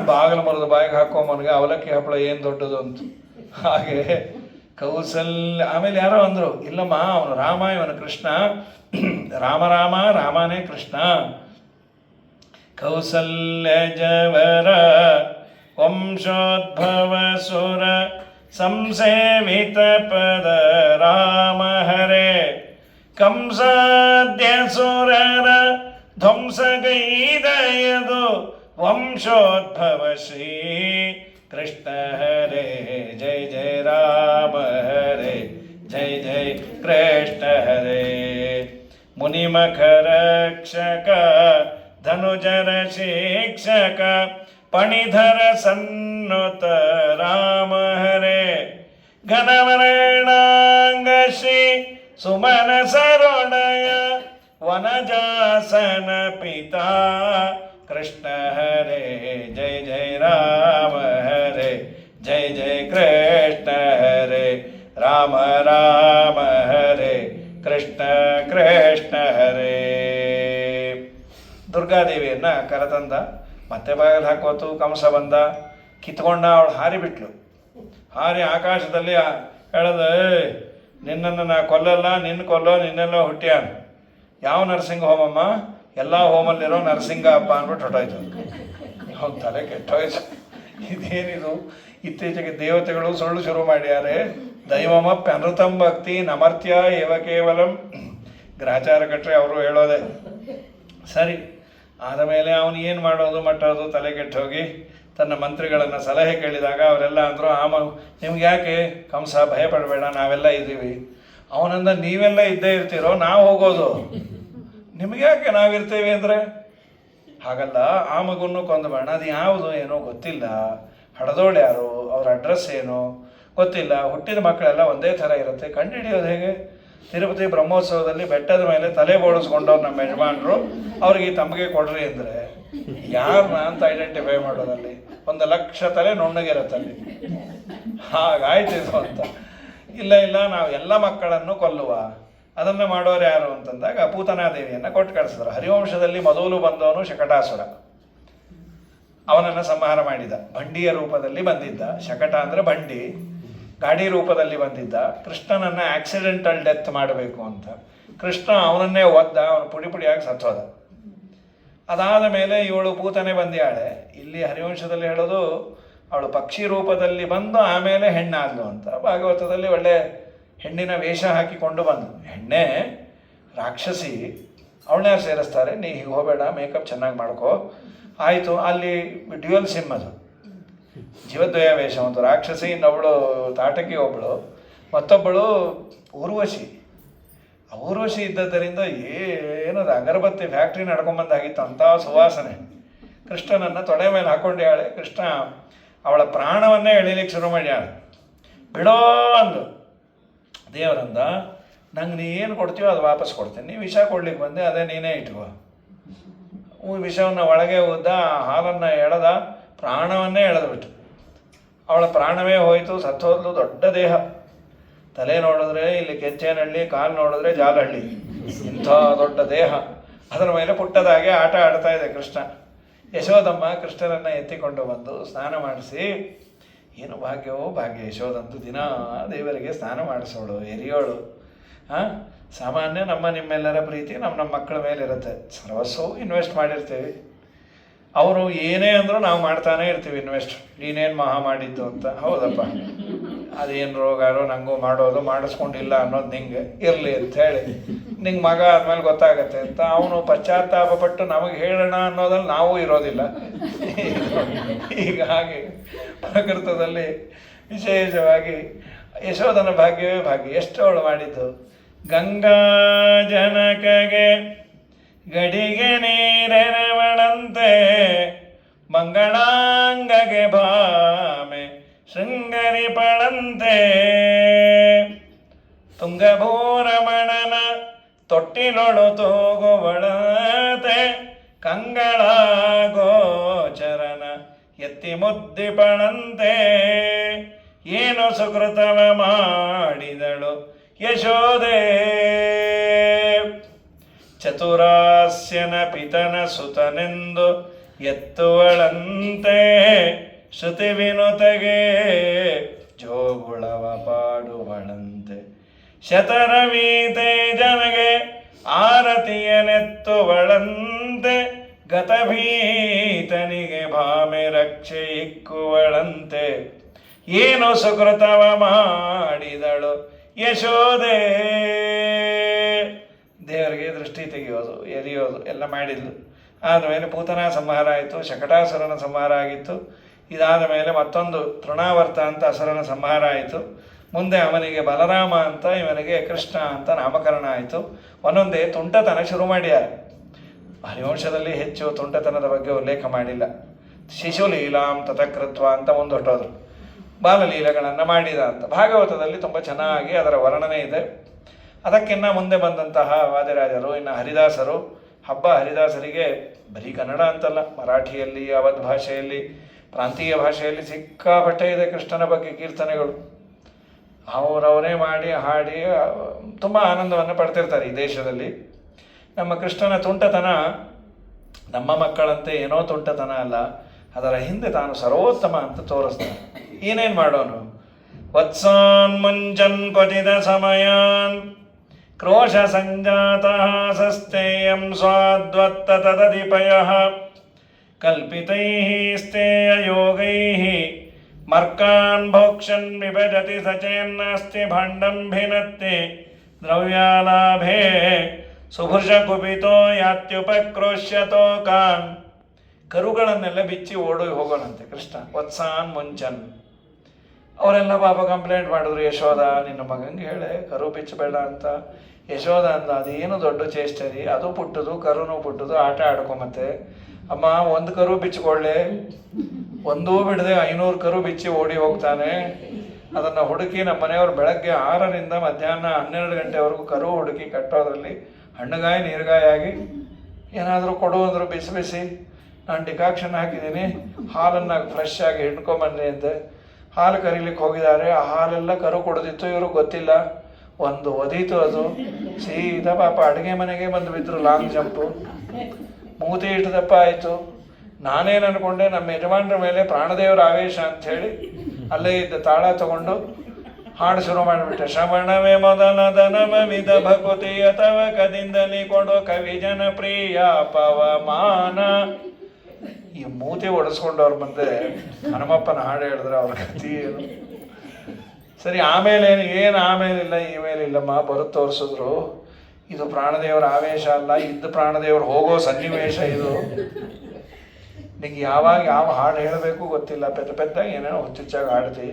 ಬಾಗಿಲು ಮರದ ಬಾಯಿಗೆ ಹಾಕೋಮನಿಗೆ ಅವಲಕ್ಕಿ ಹಪ್ಪಳ ಏನು ದೊಡ್ಡದು ಅಂತ. ಹಾಗೆ ಕೌಸಲ್ಯ. ಆಮೇಲೆ ಯಾರೋ ಅಂದರು, ಇಲ್ಲಮ್ಮ ಅವನು ರಾಮ, ಇವನು ಕೃಷ್ಣ. ರಾಮ ರಾಮ, ರಾಮನೇ ಕೃಷ್ಣ. ಕೌಸಲ್ಯ ಜವರ ವಂಶೋದ್ಭವ ಸುರ ಸಂಸೇವಿತ ಪದ ರಾಮ ಹರೇ. ಕಂಸಾದ್ಯ ಸುರರ ಧ್ವಂಸಗೈದಯದು ವಂಶೋದ್ಭವ ಶ್ರೀ ಕೃಷ್ಣ ಹರೇ. ಜಯ ಜಯ ರಾಮ ಹರೇ, ಜಯ ಜಯ ಕೃಷ್ಣ ಹರೇ. ಮುನಿಮಖರಕ್ಷಕ ಧನುಜರ ಶಿಕ್ಷಕ ಪಣಿಧರ ಸನ್ನುತ ರಾಮ ಹರೇ. ಘನವರ್ಣಾಂಗ ಶ್ರೀ ಸುಮನ ಸರೋಣಯ ವನಜಾಸನ ಪಿತಾ ಕೃಷ್ಣ ಹರೇ. ಜಯ ಜಯ ರಾಮ ಹರೇ, ಜಯ ಜಯ ಕೃಷ್ಣ ಹರೇ. ರಾಮ ರಾಮ ಹರೇ, ಕೃಷ್ಣ ಕೃಷ್ಣ ಹರೇ. ದುರ್ಗಾದೇವಿಯನ್ನು ಕರೆತಂದ, ಮತ್ತೆ ಬಾಗಿಲು ಹಾಕೋತು. ಕಂಸ ಬಂದ, ಕಿತ್ಕೊಂಡ. ಅವಳು ಹಾರಿ ಬಿಟ್ಲು. ಹಾರಿ ಆಕಾಶದಲ್ಲಿ ಹೇಳದ, ನಿನ್ನನ್ನು ನಾ ಕೊಲ್ಲಲ್ಲ, ನಿನ್ನ ಕೊಲ್ಲೋ, ನಿನ್ನೆಲ್ಲ ಹುಟ್ಟ್ಯಾನ. ಯಾವ ನರಸಿಂಹ ಹೋಮಮ್ಮ? ಎಲ್ಲ ಹೋಮಲ್ಲಿರೋ ನರಸಿಂಗ ಹಬ್ಬ ಅಂದ್ಬಿಟ್ಟು ಹೊಟ್ಟೋಯ್ತು. ಅವ್ನು ತಲೆ ಕೆಟ್ಟೋಯ್ತು. ಇದೇನಿದು? ಇತ್ತೀಚೆಗೆ ದೇವತೆಗಳು ಸುಳ್ಳು ಶುರು ಮಾಡ್ಯಾರೆ. ದೈವಮಪ್ಪ ಅನೃತಂ ಭಕ್ತಿ ನಮರ್ತ್ಯ ಏವ ಕೇವಲಂ. ಗ್ರಾಚಾರ ಕಟ್ಟರೆ ಅವರು ಹೇಳೋದೆ. ಸರಿ, ಆದಮೇಲೆ ಅವನು ಏನು ಮಾಡೋದು ಮಟ್ಟೋದು ತಲೆ ಕೆಟ್ಟೋಗಿ ತನ್ನ ಮಂತ್ರಿಗಳನ್ನು ಸಲಹೆ ಕೇಳಿದಾಗ ಅವರೆಲ್ಲ ಅಂದರು, ನಿಮ್ಗೆ ಯಾಕೆ ಕಂಸ, ಭಯಪಡಬೇಡ, ನಾವೆಲ್ಲ ಇದ್ದೀವಿ. ಅವನಂದ, ನೀವೆಲ್ಲ ಇದ್ದೇ ಇರ್ತೀರೋ, ನಾವು ಹೋಗೋದು, ನಿಮ್ಗೆ ಯಾಕೆ ನಾವಿರ್ತೇವೆ ಅಂದರೆ. ಹಾಗಲ್ಲ, ಆ ಮಗುವನ್ನು ಕೊಂದುಬೇಡ. ಅದು ಯಾವುದು ಏನೋ ಗೊತ್ತಿಲ್ಲ, ಹಡದೋಳು ಯಾರು, ಅವ್ರ ಅಡ್ರೆಸ್ ಏನು ಗೊತ್ತಿಲ್ಲ, ಹುಟ್ಟಿದ ಮಕ್ಕಳೆಲ್ಲ ಒಂದೇ ಥರ ಇರುತ್ತೆ, ಕಂಡುಹಿಡಿಯೋದು ಹೇಗೆ? ತಿರುಪತಿ ಬ್ರಹ್ಮೋತ್ಸವದಲ್ಲಿ ಬೆಟ್ಟದ ಮೇಲೆ ತಲೆ ಬೋಳಿಸ್ಕೊಂಡವ್ರು ನಮ್ಮ ಯಜಮಾನರು, ಅವ್ರಿಗೆ ಈ ತಮಗೆ ಕೊಡ್ರಿ ಅಂದರೆ ಯಾರನ್ನ ಅಂತ ಐಡೆಂಟಿಫೈ ಮಾಡೋದಲ್ಲಿ 1,00,000 ತಲೆ ನುಣ್ಣಗಿರತ್ತಲ್ಲಿ. ಹಾಗಾಯ್ತಿದು ಅಂತ. ಇಲ್ಲ ಇಲ್ಲ, ನಾವು ಎಲ್ಲ ಮಕ್ಕಳನ್ನು ಕೊಲ್ಲುವ, ಅದನ್ನು ಮಾಡೋರು ಯಾರು ಅಂತಂದಾಗ ಪೂತನಾದೇವಿಯನ್ನು ಕೊಟ್ಟು ಕಳಿಸಿದ್ರು. ಹರಿವಂಶದಲ್ಲಿ ಮೊದಲು ಬಂದವನು ಶಕಟಾಸುರ, ಅವನನ್ನು ಸಂಹಾರ ಮಾಡಿದ. ಬಂಡಿಯ ರೂಪದಲ್ಲಿ ಬಂದಿದ್ದ. ಶಕಟ ಅಂದರೆ ಬಂಡಿ, ಗಾಡಿ ರೂಪದಲ್ಲಿ ಬಂದಿದ್ದ. ಕೃಷ್ಣನನ್ನು ಆಕ್ಸಿಡೆಂಟಲ್ ಡೆತ್ ಮಾಡಬೇಕು ಅಂತ ಕೃಷ್ಣ ಅವನನ್ನೇ ಒದ್ದ, ಅವನು ಪುಡಿ ಪುಡಿಯಾಗಿ ಸತ್ತೋದ. ಅದಾದ ಮೇಲೆ ಇವಳು ಪೂತನೆ ಬಂದ್ಯಾಳೆ. ಇಲ್ಲಿ ಹರಿವಂಶದಲ್ಲಿ ಹೇಳೋದು ಅವಳು ಪಕ್ಷಿ ರೂಪದಲ್ಲಿ ಬಂದು ಆಮೇಲೆ ಹೆಣ್ಣಾದ್ಲು ಅಂತ. ಭಾಗವತದಲ್ಲಿ ಒಳ್ಳೆ ಹೆಣ್ಣಿನ ವೇಷ ಹಾಕಿಕೊಂಡು ಬಂದು, ಹೆಣ್ಣೆ ರಾಕ್ಷಸಿ, ಅವಳನ್ನೇ ಸೇರಿಸ್ತಾರೆ. ನೀ ಹೀಗೆ ಹೋಗಬೇಡ, ಮೇಕಪ್ ಚೆನ್ನಾಗಿ ಮಾಡ್ಕೋ. ಆಯಿತು, ಅಲ್ಲಿ ಡ್ಯುಯಲ್ ಸಿಮ್ ಅದು, ಜೀವದ್ವಯ ವೇಷ. ಒಂದು ರಾಕ್ಷಸಿ, ಇನ್ನೊಬ್ಬಳು ತಾಟಕಿ, ಒಬ್ಬಳು, ಮತ್ತೊಬ್ಬಳು ಊರ್ವಶಿ. ಆ ಊರ್ವಶಿ ಇದ್ದದ್ದರಿಂದ ಏನದು ಅಗರಬತ್ತಿ ಫ್ಯಾಕ್ಟ್ರಿ ನಡ್ಕೊಂಬಂದಾಗಿತ್ತು, ಅಂಥ ಸುವಾಸನೆ. ಕೃಷ್ಣನನ್ನು ತೊಡೆ ಮೇಲೆ ಹಾಕೊಂಡ್ಯಾಳೆ. ಕೃಷ್ಣ ಅವಳ ಪ್ರಾಣವನ್ನೇ ಎಳಿಲಿಕ್ಕೆ ಶುರು ಮಾಡ್ಯಾಳೆ. ಬಿಡೋ ಅಂದು. ದೇವರಂದ, ನಂಗೆ ನೀ ಏನು ಕೊಡ್ತೀವೋ ಅದು ವಾಪಸ್ ಕೊಡ್ತೀನಿ. ನೀ ವಿಷ ಕೊಡ್ಲಿಕ್ಕೆ ಬಂದೆ, ಅದೇ ನೀನೇ ಇಟ್ಕೋ. ವಿಷವನ್ನು ಒಳಗೆ ಉದ್ದ, ಹಾಲನ್ನು ಎಳೆದ, ಪ್ರಾಣವನ್ನೇ ಎಳೆದ್ಬಿಟ್ಟು ಅವಳ ಪ್ರಾಣವೇ ಹೋಯಿತು, ಸತ್ತೋದ್ಲು. ದೊಡ್ಡ ದೇಹ, ತಲೆ ನೋಡಿದ್ರೆ ಇಲ್ಲಿ ಕೆಂಚೇನಹಳ್ಳಿ, ಕಾಲು ನೋಡಿದ್ರೆ ಜಾಲಹಳ್ಳಿ, ಇಂಥ ದೊಡ್ಡ ದೇಹ. ಅದರ ಮೇಲೆ ಪುಟ್ಟದಾಗೆ ಆಟ ಆಡ್ತಾ ಇದೆ ಕೃಷ್ಣ. ಯಶೋದಮ್ಮ ಕೃಷ್ಣನನ್ನು ಎತ್ತಿಕೊಂಡು ಬಂದು ಸ್ನಾನ ಮಾಡಿಸಿ, ಏನು ಭಾಗ್ಯವೋ ಭಾಗ್ಯ. ಯಶೋದಂತೂ ದಿನ ದೇವರಿಗೆ ಸ್ನಾನ ಮಾಡಿಸೋಳು, ಎರಿಯೋಳು. ಸಾಮಾನ್ಯ ನಿಮ್ಮೆಲ್ಲರ ಪ್ರೀತಿ ನಮ್ಮ ಮಕ್ಕಳ ಮೇಲೆ ಇರುತ್ತೆ. ಸರ್ವಸ್ವವು ಇನ್ವೆಸ್ಟ್ ಮಾಡಿರ್ತೀವಿ. ಅವರು ಏನೇ ಅಂದರೂ ನಾವು ಮಾಡ್ತಾನೇ ಇರ್ತೀವಿ ಇನ್ವೆಸ್ಟ್. ನೀನೇನು ಮಹಾ ಮಾಡಿದ್ದು ಅಂತ. ಹೌದಪ್ಪ, ಅದೇನು ರೋಗಾರೋ ನಂಗೂ ಮಾಡೋದು ಮಾಡಿಸ್ಕೊಂಡಿಲ್ಲ ಅನ್ನೋದು ನಿಂಗೆ ಇರಲಿ ಅಂಥೇಳಿ ನಿಂಗೆ ಮಗ ಆದ್ಮೇಲೆ ಗೊತ್ತಾಗತ್ತೆ ಅಂತ ಅವನು ಪಶ್ಚಾತ್ತಾಪ ಪಟ್ಟು ನಮಗೆ ಹೇಳೋಣ ಅನ್ನೋದ್ರಲ್ಲಿ ನಾವು ಇರೋದಿಲ್ಲ. ಹೀಗಾಗಿ ಪ್ರಕೃತದಲ್ಲಿ ವಿಶೇಷವಾಗಿ ಯಶೋಧನ ಭಾಗ್ಯವೇ ಭಾಗ್ಯ. ಎಷ್ಟು ಅವಳು ಮಾಡಿದ್ದು. ಗಂಗಾ ಜನಕಗೆ ಗಡಿಗೆ ನೀರೆರವಳಂತೆ ಮಂಗಳಾಂಗಗೆ ಭಾಮೆ ಶೃಂಗರಿಪಳಂತೆ ತುಂಗಭೂರಮಣನ ತೊಟ್ಟಿಲೊಳು ತೂಗುವಳತೆ ಕಂಗಳ ಗೋಚರನ ಎತ್ತಿ ಮುದ್ದಿಪಳಂತೆ ಏನು ಸುಕೃತವ ಮಾಡಿದಳು ಯಶೋದೆ ಚತುರಾಸ್ಯನ ಪಿತನ ಸುತನೆಂದು ಎತ್ತುವಳಂತೆ ಶ್ರುತಿ ವಿನುತಗೆ ಜೋಗುಳವ ಪಾಡುವಳಂತೆ ಶತರವೀತೆ ಜನಗೆ ಆರತಿಯನೆತ್ತುವಳಂತೆ ಗತಭೀತನಿಗೆ ಭಾಮೆ ರಕ್ಷೆ ಇಕ್ಕುವಳಂತೆ ಏನು ಸುಕೃತವ ಮಾಡಿದಳು ಯಶೋದೆ. ದೇವರಿಗೆ ದೃಷ್ಟಿ ತೆಗೆಯೋದು, ಎರಿಯೋದು ಎಲ್ಲ ಮಾಡಿದ್ಲು. ಆದಮೇಲೆ ಪೂತನ ಸಂಹಾರ ಆಯಿತು, ಶಕಟಾಸುರನ ಸಂಹಾರ ಆಗಿತ್ತು. ಇದಾದ ಮೇಲೆ ಮತ್ತೊಂದು ತೃಣಾವರ್ತ ಅಂತ ಅಸುರನ ಸಂಹಾರ ಆಯಿತು. ಮುಂದೆ ಅವನಿಗೆ ಬಲರಾಮ ಅಂತ, ಇವನಿಗೆ ಕೃಷ್ಣ ಅಂತ ನಾಮಕರಣ ಆಯಿತು. ಒಂದೊಂದೇ ತುಂಟತನ ಶುರು ಮಾಡ್ಯಾರ. ಹರಿವಂಶದಲ್ಲಿ ಹೆಚ್ಚು ತುಂಟತನದ ಬಗ್ಗೆ ಉಲ್ಲೇಖ ಮಾಡಿಲ್ಲ. ಶಿಶುಲೀಲಾಂ ತತಕೃತ್ವ ಅಂತ ಮುಂದೊಟ್ಟೋದ್ರು, ಬಾಲಲೀಲೆಗಳನ್ನು ಮಾಡಿದ ಅಂತ. ಭಾಗವತದಲ್ಲಿ ತುಂಬ ಚೆನ್ನಾಗಿ ಅದರ ವರ್ಣನೆ ಇದೆ. ಅದಕ್ಕಿನ್ನ ಮುಂದೆ ಬಂದಂತಹ ವಾದಿರಾಜರು, ಇನ್ನು ಹರಿದಾಸರು, ಹಬ್ಬ ಹರಿದಾಸರಿಗೆ ಬರೀ ಕನ್ನಡ ಅಂತಲ್ಲ, ಮರಾಠಿಯಲ್ಲಿ, ಅವಧ್ ಭಾಷೆಯಲ್ಲಿ, ಪ್ರಾಂತೀಯ ಭಾಷೆಯಲ್ಲಿ ಸಿಕ್ಕಾಪಟ್ಟೆ ಇದೆ ಕೃಷ್ಣನ ಬಗ್ಗೆ ಕೀರ್ತನೆಗಳು. ಅವರವರೇ ಮಾಡಿ ಹಾಡಿ ತುಂಬ ಆನಂದವನ್ನು ಪಡ್ತಿರ್ತಾರೆ ಈ ದೇಶದಲ್ಲಿ. ನಮ್ಮ ಕೃಷ್ಣನ ತುಂಟತನ ನಮ್ಮ ಮಕ್ಕಳಂತೆ ಏನೋ ತುಂಟತನ ಅಲ್ಲ, ಅದರ ಹಿಂದೆ ತಾನು ಸರ್ವೋತ್ತಮ ಅಂತ ತೋರಿಸ್ತಾನೆ. ಏನೇನು ಮಾಡೋನು? ವತ್ಸಾನ್ ಮುಂಚನ್ ಕ್ವಚಿದ ಸಮಯಾನ್ ಕ್ರೋಶ ಸಂಜಾತ ಸಸ್ತೇಯಂ ಸ್ವಾದ್ವತ್ತ ತದಧಿಪಯಃ ಕಲ್ಪಿತೈಃ ಸ್ಥೇಯ ಯೋಗೈಃ ಮರ್ಕಾನ್ ಭೋಕ್ಷನ್ ವಿಭಜತಿ ಸಚೇನ್ನಾಸ್ತಿ ಭಾಂಡಂ ಭಿನತ್ತಿ ದ್ರವ್ಯಾಲಾಭೇ ಸುಭೃಶ ಕುಪಿತೋ ಯಾತ್ಯುಪಕ್ರೋಶ್ಯತೋ ಕಾನ್. ಕರುಗಳನ್ನೆಲ್ಲ ಬಿಚ್ಚಿ ಓಡಿ ಹೋಗೋಣಂತೆ ಕೃಷ್ಣ. ವತ್ಸಾನ್ ಮುಂಚನ್. ಅವರೆಲ್ಲ ಪಾಪ ಕಂಪ್ಲೇಂಟ್ ಮಾಡಿದ್ರು, ಯಶೋಧ ನಿನ್ನ ಮಗಂಗೆ ಹೇಳೆ ಕರು ಬಿಚ್ಚಬೇಡ ಅಂತ. ಯಶೋಧ ಅಂದ, ಅದೇನು ದೊಡ್ಡ ಚೇಷ್ಟೆ ರೀ, ಅದು ಪುಟ್ಟದು ಕರುನು ಪುಟ್ಟದು, ಆಟ ಆಡ್ಕೊಂಬತ್ತೆ. ಅಮ್ಮ ಒಂದು ಕರು ಬಿಚ್ಚಿಕೊಳ್ಳೆ, ಒಂದೂ ಬಿಡದೆ 500 ಕರು ಬಿಚ್ಚಿ ಓಡಿ ಹೋಗ್ತಾನೆ. ಅದನ್ನು ಹುಡುಕಿ ನಮ್ಮ ಮನೆಯವರು ಬೆಳಗ್ಗೆ 6ರಿಂದ ಮಧ್ಯಾಹ್ನ 12 ಗಂಟೆವರೆಗೂ ಕರು ಹುಡುಕಿ ಕಟ್ಟೋದ್ರಲ್ಲಿ ಹಣ್ಣುಗಾಯಿ ನೀರುಗಾಯಿ ಆಗಿ ಏನಾದರೂ ಕೊಡುವಂದ್ರು ಬಿಸಿ ಬಿಸಿ. ನಾನು ಡಿಕಾಕ್ಷನ್ ಹಾಕಿದ್ದೀನಿ, ಹಾಲನ್ನು ಫ್ರೆಶ್ ಆಗಿ ಹಿಡ್ಕೊಂಬನ್ನಿ ಅಂತೆ. ಹಾಲು ಕರೀಲಿಕ್ಕೆ ಹೋಗಿದ್ದಾರೆ. ಆ ಹಾಲೆಲ್ಲ ಕರು ಕುಡಿದಿತ್ತು, ಇವ್ರಿಗೆ ಗೊತ್ತಿಲ್ಲ. ಒಂದು ಒದೀತು, ಅದು ಸೀದಾ ಪಾಪ ಅಡುಗೆ ಮನೆಗೆ ಬಂದು ಬಿದ್ದರು. ಲಾಂಗ್ ಜಂಪು, ಮೂತಿ ಇಟ್ಟದಪ್ಪ ಆಯಿತು. ನಾನೇನು ಅನ್ಕೊಂಡೆ, ನಮ್ಮ ಯಜಮಾನ್ರ ಮೇಲೆ ಪ್ರಾಣದೇವರ ಆವೇಶ ಅಂಥೇಳಿ ಅಲ್ಲೇ ಇದ್ದ ತಾಳ ತಗೊಂಡು ಹಾಡು ಶುರು ಮಾಡಿಬಿಟ್ಟೆ. ಶ್ರವಣವೇ ಮೊದಲದನವಿದ ಭಕುತಿಯ ತವ ಕದಿಂದಲಿ ಕೊಡೋ ಕವಿ ಜನಪ್ರಿಯ ಪವಮಾನ. ಈ ಮೂತಿ ಒಡಿಸ್ಕೊಂಡವ್ರ ಮುಂದೆ ಹನುಮಪ್ಪನ ಹಾಡು ಹೇಳಿದ್ರೆ ಅವ್ರ ಗತಿ ಏನು? ಸರಿ, ಆಮೇಲೆ ಏನು ಆಮೇಲಿಲ್ಲ ಈಮೇಲಿಲ್ಲಮ್ಮ ಬರುತ್ತೆ ತೋರಿಸಿದ್ರು. ಇದು ಪ್ರಾಣದೇವರ ಆವೇಶ ಅಲ್ಲ, ಇದ್ದ ಪ್ರಾಣದೇವರು ಹೋಗೋ ಸನ್ನಿವೇಶ ಇದು. ನಿಂಗೆ ಯಾವಾಗ ಯಾವ ಹಾಡು ಹೇಳಬೇಕು ಗೊತ್ತಿಲ್ಲ, ಪೆದ್ದ ಏನೇನೋ ಹುಚ್ಚುಚ್ಚಾಗಿ ಹಾಡ್ತಿ.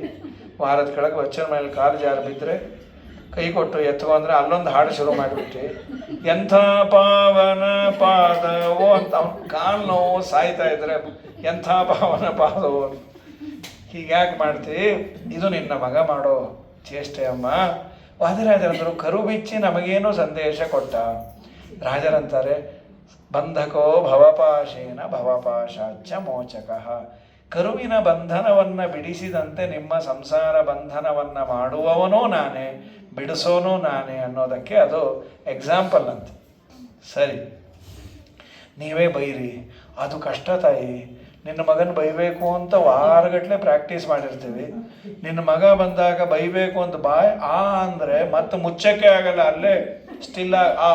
ವಾರದ ಕೆಳಗೆ ವಚ್ಚನ ಮೇಲೆ ಕಾಲು ಜಾರು ಬಿದ್ದರೆ ಕೈ ಕೊಟ್ಟು ಎತ್ಕೊ ಅಂದರೆ ಅಲ್ಲೊಂದು ಹಾಡು ಶುರು ಮಾಡಿಬಿಟ್ಟು ಎಂಥ ಪಾವನ ಪಾದವೋ ಅಂತ ಅವ್ನು ಕಾಲು ನೋವು ಸಾಯ್ತಾ ಇದ್ರೆ ಎಂಥ ಪಾವನ ಪಾದವೋ. ಹೀಗ್ಯಾಕೆ ಮಾಡ್ತಿ? ಇದು ನಿನ್ನ ಮಗ ಮಾಡೋ ಚೇಷ್ಟೆ ಅಮ್ಮ. ವಾದಿರಾಜರಂದರು ಕರು ಬಿಚ್ಚಿ ನಮಗೇನು ಸಂದೇಶ ಕೊಟ್ಟ. ರಾಜರಂತಾರೆ ಬಂಧಕೋ ಭವಪಾಶೇನ ಭವಪಾಶಾಚ್ಚ ಮೋಚಕಃ. ಕರುವಿನ ಬಂಧನವನ್ನು ಬಿಡಿಸಿದಂತೆ ನಿಮ್ಮ ಸಂಸಾರ ಬಂಧನವನ್ನು ಮಾಡುವವನೂ ನಾನೇ, ಬಿಡಿಸೋನು ನಾನೇ ಅನ್ನೋದಕ್ಕೆ ಅದು ಎಕ್ಸಾಂಪಲ್ ಅಂತ. ಸರಿ, ನೀವೇ ಬೈರಿ, ಅದು ಕಷ್ಟ ತಾಯಿ. ನಿನ್ನ ಮಗನ ಬೈಬೇಕು ಅಂತ ವಾರಗಟ್ಟಲೆ ಪ್ರಾಕ್ಟೀಸ್ ಮಾಡಿರ್ತೀವಿ. ನಿನ್ನ ಮಗ ಬಂದಾಗ ಬೈಬೇಕು ಅಂತ ಬಾಯ್ ಆ ಅಂದರೆ ಮತ್ತೆ ಮುಚ್ಚಕ್ಕೆ ಆಗಲ್ಲ, ಅಲ್ಲೇ ಸ್ಟಿಲ್ಲ ಆ.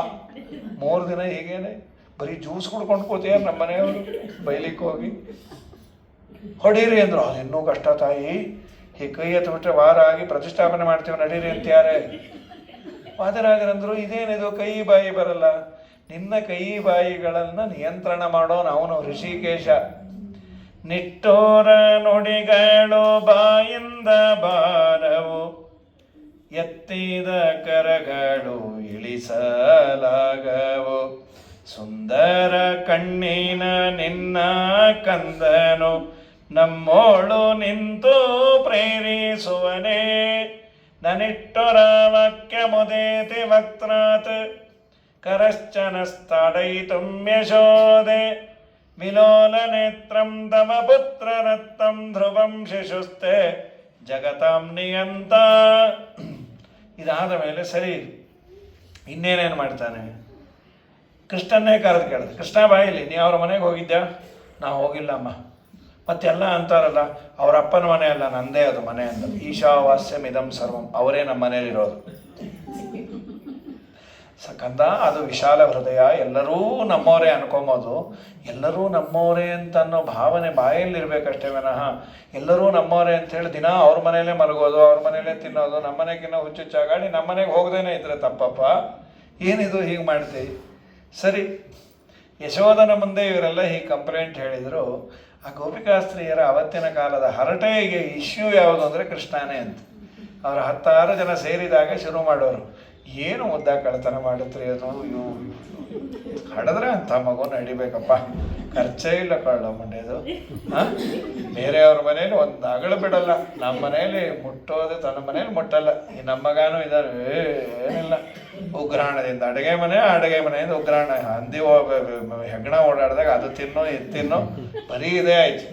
3 ದಿನ ಹೀಗೇನೆ ಬರೀ ಜ್ಯೂಸ್ ಕುಡ್ಕೊಂಡು ಕೂತಿಯಾರ ನಮ್ಮ ಮನೆಯವರು ಬೈಲಿಕ್ಕೆ ಹೋಗಿ. ಹೊಡೀರಿ ಅಂದರು, ಅದು ಇನ್ನೂ ಕಷ್ಟ ತಾಯಿ. ಈ ಕೈ ಎತ್ಬಿಟ್ರೆ ವಾರ ಆಗಿ ಪ್ರತಿಷ್ಠಾಪನೆ ಮಾಡ್ತೀವಿ ನಡೀರಿ ಅಂತ್ಯಾರೆ. ವಾದರಾಜರಂದ್ರು ಇದೇನಿದು ಕೈ ಬಾಯಿ ಬರಲ್ಲ. ನಿನ್ನ ಕೈ ಬಾಯಿಗಳನ್ನು ನಿಯಂತ್ರಣ ಮಾಡೋನು ಅವನು ಋಷಿಕೇಶ. ನಿಟ್ಟೋರ ನುಡಿಗಳು ಬಾಯಿಂದ ಬಾರವು, ಎತ್ತಿದ ಕರಗಳು ಇಳಿಸಲಾಗವು. ಸುಂದರ ಕಣ್ಣಿನ ನಿನ್ನ ಕಂದನು ನಮ್ಮೋಳು ನಿಂತು ಪ್ರೇರಿಸುವನೇ. ನನಿಟ್ಟೊರ ವಾಕ್ಯ ಮುದೇತಿ ವಕ್ತ್ರಾತ್ ಕರಶ್ಚನಸ್ತಾಡಯಿತುಂ ಯಶೋದೆ. ವಿಲೋಲ ನೇತ್ರಂ ತವ ಪುತ್ರರತ್ತಂ ಧ್ರುವಂ ಶಿಶುಸ್ತೆ ಜಗತಾಂ ನಿಯಂತ. ಇದಾದ ಮೇಲೆ ಸರಿ ಇನ್ನೇನೇನು ಮಾಡ್ತಾನೆ? ಕೃಷ್ಣನ್ನೇ ಕರೆದು ಕೇಳಿದೆ, ಕೃಷ್ಣ ಬಾಯಿಲಿ ನೀ ಅವ್ರ ಮನೆಗೆ ಹೋಗಿದ್ಯಾ? ನಾವು ಹೋಗಿಲ್ಲಮ್ಮ. ಮತ್ತೆಲ್ಲ ಅಂತಾರಲ್ಲ ಅವ್ರ ಅಪ್ಪನ ಮನೆ ಅಲ್ಲ ನಂದೇ ಅದು ಮನೆ ಅಂತ. ಈಶಾವಾಸ್ಯಮಿದಂ ಸರ್ವಂ, ಅವರೇ ನಮ್ಮ ಮನೇಲಿರೋದು. ಸಕಂದ ಅದು ವಿಶಾಲ ಹೃದಯ, ಎಲ್ಲರೂ ನಮ್ಮವರೇ ಅನ್ಕೊಂಬೋದು. ಎಲ್ಲರೂ ನಮ್ಮವರೇ ಅಂತ ಅನ್ನೋ ಭಾವನೆ ಬಾಯಲ್ಲಿರ್ಬೇಕಷ್ಟೇ ವಿನಃ ಎಲ್ಲರೂ ನಮ್ಮವರೇ ಅಂಥೇಳಿ ದಿನ ಅವ್ರ ಮನೇಲೇ ಮಲಗೋದು, ಅವ್ರ ಮನೇಲೇ ತಿನ್ನೋದು, ನಮ್ಮ ಮನೆಗಿನ್ನ ಹುಚ್ಚುಚ್ಚಾಗಾಡಿ ನಮ್ಮ ಮನೆಗೆ ಹೋಗದೇನೆ ಇದ್ರೆ ತಪ್ಪಪ್ಪ. ಏನಿದು ಹೀಗೆ ಮಾಡ್ತೀವಿ? ಸರಿ, ಯಶೋಧನ ಮುಂದೆ ಇವರೆಲ್ಲ ಹೀಗೆ ಕಂಪ್ಲೇಂಟ್ ಹೇಳಿದರು. ಆ ಗೋಪಿಕಾಸ್ತ್ರೀಯರ ಅವತ್ತಿನ ಕಾಲದ ಹರಟೆಗೆ ಇಶ್ಯೂ ಯಾವುದು ಅಂದರೆ ಕೃಷ್ಣನೇ ಅಂತ. ಅವರ 10 ಜನ ಸೇರಿದಾಗ ಶುರು ಮಾಡೋರು, ಏನು ಮುದ್ದ ಕಳ್ತನ ಮಾಡುತ್ತೀರಿ, ಅದು ಇವು ಹಡಿದ್ರೆ ಅಂತ ಮಗು ನಡಿಬೇಕಪ್ಪ, ಖರ್ಚೇ ಇಲ್ಲ ಕಳ್ಳ ಮಂಡ್ಯದು. ಬೇರೆಯವ್ರ ಮನೇಲಿ ಒಂದು ಅಗಳು ಬಿಡಲ್ಲ, ನಮ್ಮ ಮನೇಲಿ ಮುಟ್ಟೋದು ತನ್ನ ಮನೇಲಿ ಮುಟ್ಟಲ್ಲ. ಈ ನಮ್ಮ ಮಗನೂ ಇದ್ದಾರೆ, ಏನಿಲ್ಲ ಉಗ್ರಾಣದಿಂದ ಅಡುಗೆ ಮನೆಯಿಂದ ಉಗ್ರಾಣ. ಹಂದಿ ಹೆಗ್ಗಣ ಓಡಾಡಿದಾಗ ಅದು ತಿನ್ನು ಇದು ತಿನ್ನು ಬರೀ ಇದೇ ಆಯ್ತು.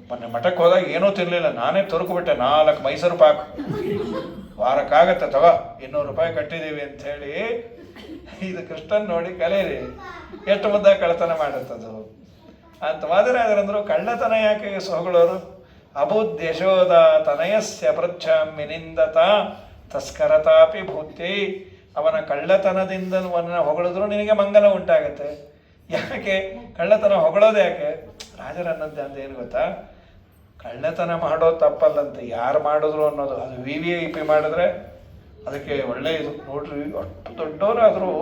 ಮೊನ್ನೆ ಮಠಕ್ಕೆ ಹೋದಾಗ ಏನೂ ತಿನ್ನಲಿಲ್ಲ, ನಾನೇ ತುರುಕುಬಿಟ್ಟೆ 4 ಮೈಸೂರು ಪಾಕು. ವಾರಕ್ಕಾಗತ್ತೆ ತಗೋ, 200 ರೂಪಾಯಿ ಕಟ್ಟಿದ್ದೀವಿ ಅಂಥೇಳಿ. ಇದು ಕೃಷ್ಣನ್ ನೋಡಿ ಕಲೀರಿ, ಎಷ್ಟು ಮುದ್ದ ಕಳ್ಳತನ ಮಾಡುತ್ತದು ಅಂತ. ವಾದರಾಜರಂದ್ರು ಕಳ್ಳತನ ಯಾಕೆ ಹೊಗಳೋರು? ಅಬುದ್ ಯಶೋದ ತನಯಸ್ಯ ಪೃಚ್ಛಾಮಿ ನಿಂದತ ತಸ್ಕರತಾಪಿ ಭೂತಿ. ಅವನ ಕಳ್ಳತನದಿಂದ ಹೊಗಳಿದ್ರು ನಿನಗೆ ಮಂಗಲ ಉಂಟಾಗತ್ತೆ. ಯಾಕೆ ಕಳ್ಳತನ ಹೊಗಳೋದು ಯಾಕೆ? ರಾಜರನ್ನಂತೆ ಅಂತ ಏನು ಗೊತ್ತಾ, ಕಳ್ಳತನ ಮಾಡೋದು ತಪ್ಪಲ್ಲಂತೆ, ಯಾರು ಮಾಡಿದ್ರು ಅನ್ನೋದು. ಅದು VIP ಮಾಡಿದ್ರೆ ಅದಕ್ಕೆ ಒಳ್ಳೆಯದು. ನೋಡ್ರಿ, ಅಷ್ಟು ದೊಡ್ಡವರಾದರೂ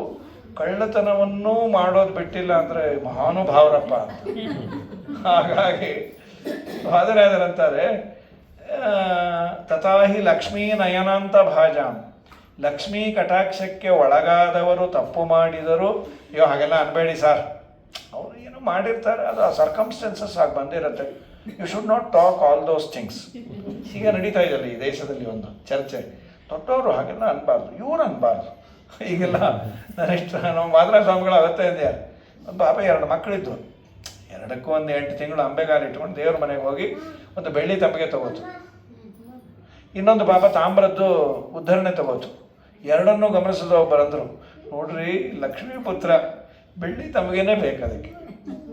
ಕಳ್ಳತನವನ್ನೂ ಮಾಡೋದು ಬಿಟ್ಟಿಲ್ಲ ಅಂದರೆ ಮಹಾನುಭಾವರಪ್ಪ ಅಂತ. ಹಾಗಾಗಿ ವಾದರಾಜರಂತಾರೆ, ತಥಾಹಿ ಲಕ್ಷ್ಮೀ ನಯನಾಂತ ಭಾಜಾಂ. ಲಕ್ಷ್ಮೀ ಕಟಾಕ್ಷಕ್ಕೆ ಒಳಗಾದವರು ತಪ್ಪು ಮಾಡಿದರು. ಅಯ್ಯೋ ಹಾಗೆಲ್ಲ ಅನ್ಬೇಡಿ ಸರ್, ಅವರು ಏನು ಮಾಡಿರ್ತಾರೆ, ಅದು ಆ ಸರ್ಕಮ್ಸ್ಟೆನ್ಸಸ್ ಆಗಿ ಬಂದಿರುತ್ತೆ. You should not talk all those things. ಹೀಗೆ ನಡೀತಾ ಇದೆಯಲ್ಲ ಈ ದೇಶದಲ್ಲಿ ಒಂದು ಚರ್ಚೆ, ದೊಡ್ಡವರು ಹಾಗೆಲ್ಲ ಅನ್ಬಾರ್ದು, ಇವ್ರು ಅನ್ಬಾರ್ದು. ಈಗೆಲ್ಲ ನಾನಿಷ್ಟು ನಮ್ಮ ಮಾದ್ರಾ ಸ್ವಾಮಿಗಳು ಅವತ್ತೇ ಅಂದ್ಯಾರ, ಒಂದು ಪಾಪ 2 ಮಕ್ಕಳಿದ್ದು, 2ಕ್ಕೂ ಒಂದು 8 ತಿಂಗಳು ಅಂಬೆಗಾಲು ಇಟ್ಕೊಂಡು ದೇವ್ರ ಮನೆಗೆ ಹೋಗಿ ಒಂದು ಬೆಳ್ಳಿ ತಮಗೆ ತಗೋತು. ಇನ್ನೊಂದು ಪಾಪ ತಾಮ್ರದ್ದು ಉದ್ಧರಣೆ ತಗೋತು. 2ನ್ನೂ ಗಮನಿಸಿದ ಒಬ್ಬರಂದರು, ನೋಡ್ರಿ ಲಕ್ಷ್ಮೀ ಪುತ್ರ ಬೆಳ್ಳಿ ತಮಗೇನೆ ಬೇಕು ಅದಕ್ಕೆ.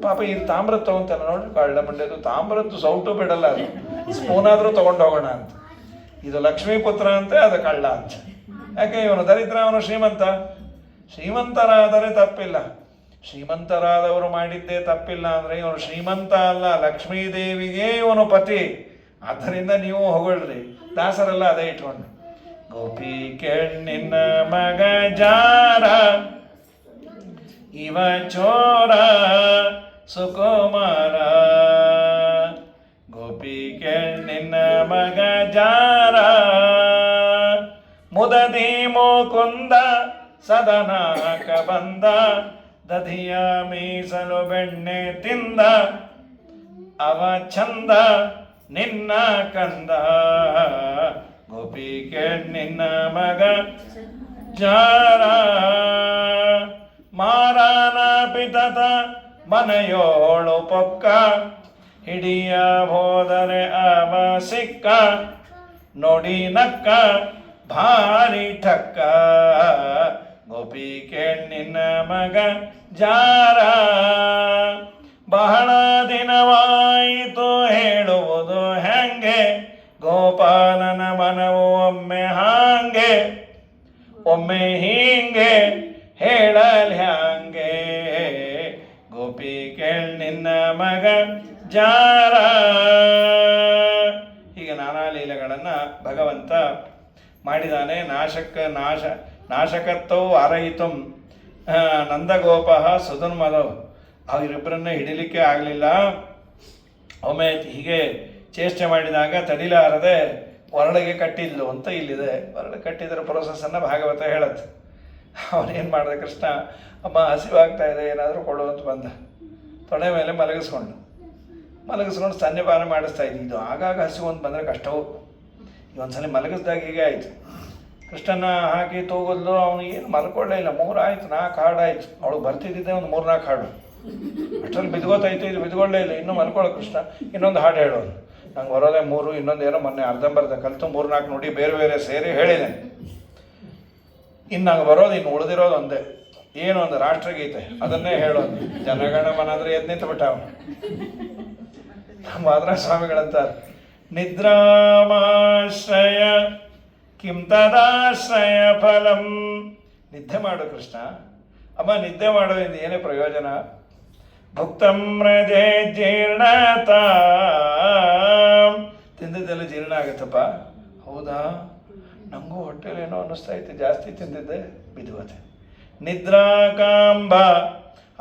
ಪಾಪ ಈ ತಾಮ್ರದ್ದು ತಗೊಂತಲ್ಲ, ನೋಡ್ರಿ ಕಳ್ಳ ಮಂಡ್ಯದು ತಾಮ್ರದ್ದು ಸೌಟು ಬಿಡಲ್ಲ, ಅದು ಸ್ಪೂನಾದರೂ ತೊಗೊಂಡು ಹೋಗೋಣ ಅಂತ. ಇದು ಲಕ್ಷ್ಮೀ ಪುತ್ರ ಅಂತೆ, ಅದು ಕಳ್ಳ ಅಂತ. ಯಾಕೆ ಇವನು ದರಿದ್ರ, ಅವನು ಶ್ರೀಮಂತ. ಶ್ರೀಮಂತರಾದರೆ ತಪ್ಪಿಲ್ಲ, ಶ್ರೀಮಂತರಾದವರು ಮಾಡಿದ್ದೇ ತಪ್ಪಿಲ್ಲ. ಅಂದರೆ ಇವನು ಶ್ರೀಮಂತ ಅಲ್ಲ, ಲಕ್ಷ್ಮೀದೇವಿಗೆ ಇವನು ಪತಿ. ಆದ್ದರಿಂದ ನೀವು ಹೊಗಳ್ರಿ. ದಾಸರೆಲ್ಲ ಅದೇ ಇಟ್ಕೊಂಡು, ಗೋಪಿ ಕೇಳ್ ನಿನ್ನ ಮಗ ಜಾರ, ಇವ ಚೋರ ಸುಕುಮಾರ. ಗೋಪಿ ಕೇಳ್ ನಿನ್ನ ಮಗ ಜಾರ, ಮುದದಿ ಮುಕುಂದ ಸದನಾಕ ಬಂದ. ದಧಿಯ ಮೀಸಲು ಬೆಣ್ಣೆ ತಿಂದ, ಅವ ಚಂದ ನಿನ್ನ ಕಂದ. ಗೋಪಿ ಕೇಳ್ ನಿನ್ನ ಮಗ ಜಾರ, ಮಾರಾನ ಪಿತತ ಮನೆಯೋಳು ಪೊಕ್ಕ. ಹಿಡಿಯ ಹೋದರೆ ಅವ ಸಿಕ್ಕ, ನೋಡಿ ನಕ್ಕ ಭಾರಿ ಠಕ್ಕ. ಗೋಪಿ ಕೇಳ್ ನಿನ್ನ ಮಗ ಜಾರ, ಬಹಳ ದಿನವಾಯಿತು ಹೇಳುವುದು ಹೆಂಗೆ. ಗೋಪಾಲನ ಮನವು ಒಮ್ಮೆ ಹಾಂಗೆ, ಒಮ್ಮೆ ಹೀಂಗೆ ಹೇಳಲ್ ಹ್ಯಾಂಗೆ. ಗೋಪಿ ಕೇಳ್ ನಿನ್ನ ಮಗ ಜಾರ. ಹೀಗೆ ನಾನಾ ಲೀಲೆಗಳನ್ನು ಭಗವಂತ ಮಾಡಿದ್ದಾನೆ. ನಾಶಕತ್ವವು ಆರಯಿತು ನಂದಗೋಪ ಸುಧನ್ಮದವ್, ಅವರಿಬ್ಬರನ್ನ ಹಿಡಿಲಿಕ್ಕೆ ಆಗಲಿಲ್ಲ. ಒಮ್ಮೆ ಹೀಗೆ ಚೇಷ್ಟೆ ಮಾಡಿದಾಗ ತಡಿಲಾರದೆ ಒರಳಿಗೆ ಕಟ್ಟಿದ್ಲು ಅಂತ ಇಲ್ಲಿದೆ. ಒರಳಿಗೆ ಕಟ್ಟಿದ್ರ ಪ್ರೋಸೆಸ್ಸನ್ನು ಭಾಗವತ ಹೇಳುತ್ತೆ. ಅವನೇನು ಮಾಡಿದ ಕೃಷ್ಣ, ಅಮ್ಮ ಹಸಿವಾಗ್ತಾ ಇದೆ ಏನಾದರೂ ಕೊಡು ಅಂತ ಬಂದ. ತೊಡೆ ಮೇಲೆ ಮಲಗಿಸ್ಕೊಂಡು ಸ್ತನ್ಯಪಾನ ಮಾಡಿಸ್ತಾ ಇದ್ದ. ಇದು ಆಗಾಗ ಹಸಿವು ಅಂತ ಬಂದರೆ ಕಷ್ಟವು. ಇವೊಂದ್ಸಲ ಮಲಗಿಸ್ದಾಗ ಹೀಗೆ ಆಯಿತು. ಕೃಷ್ಣನ ಹಾಕಿ ತೂಗಲ್ದು, ಅವನು ಏನು ಮಲ್ಕೊಳ್ಳೇ ಇಲ್ಲ. 3 ಆಯಿತು, 4 ಹಾಡು ಆಯಿತು. ಅವಳು ಬರ್ತಿದ್ದಿದ್ದೆ ಒಂದು 3-4 ಹಾಡು. ಅಷ್ಟರಲ್ಲಿ ಬಿದ್ಕೋತಾಯಿತು, ಇದು ಬಿದ್ಕೊಳ್ಳೇ ಇಲ್ಲ. ಇನ್ನೂ ಮಲ್ಕೊಳ್ಳೋ ಕೃಷ್ಣ, ಇನ್ನೊಂದು ಹಾಡು ಹೇಳೋನು. ನಂಗೆ ಬರೋದೇ 3, ಇನ್ನೊಂದೇನೋ ಮೊನ್ನೆ ಅರ್ಧಂಬರ್ಧ ಕಲಿತು 3-4 ನುಡಿ ಬೇರೆ ಬೇರೆ ಸೇರಿ ಹೇಳಿದ್ದೇನೆ. ಇನ್ನು ನಂಗೆ ಬರೋದು ಇನ್ನು ಉಳಿದಿರೋದು ಒಂದೇ, ಏನು ಒಂದು ರಾಷ್ಟ್ರಗೀತೆ, ಅದನ್ನೇ ಹೇಳೋದು. ಜನಗಣಮನ ಅಂದರೆ ಎದ್ದು ನಿಂತುಬಿಟ್ಟ ಅವನು. ಮಾದ್ರ ಸ್ವಾಮಿಗಳಂತಾರೆ, ನಿದ್ರಾಮಾಶ್ರಯ ಕಿಂ ತದಾಶ್ರಯ ಫಲಂ. ನಿದ್ದೆ ಮಾಡು ಕೃಷ್ಣ. ಅಮ್ಮ ನಿದ್ದೆ ಮಾಡೋದ್ರಿಂದ ಏನೇ ಪ್ರಯೋಜನ? ಭುಕ್ತಂ ರಜೆ ಜೀರ್ಣತ, ತಿಂದಿದ್ದೆಲ್ಲ ಜೀರ್ಣ ಆಗುತ್ತಪ್ಪ. ಹೌದಾ, ನನಗೂ ಹೊಟ್ಟೆಲೇನೋ ಅನ್ನಿಸ್ತಾ ಇತ್ತು, ಜಾಸ್ತಿ ತಿಂದಿದ್ದೆ, ಬಿದ್ದುವತ್ತೆ. ನಿದ್ರಾಕಾಂಬ,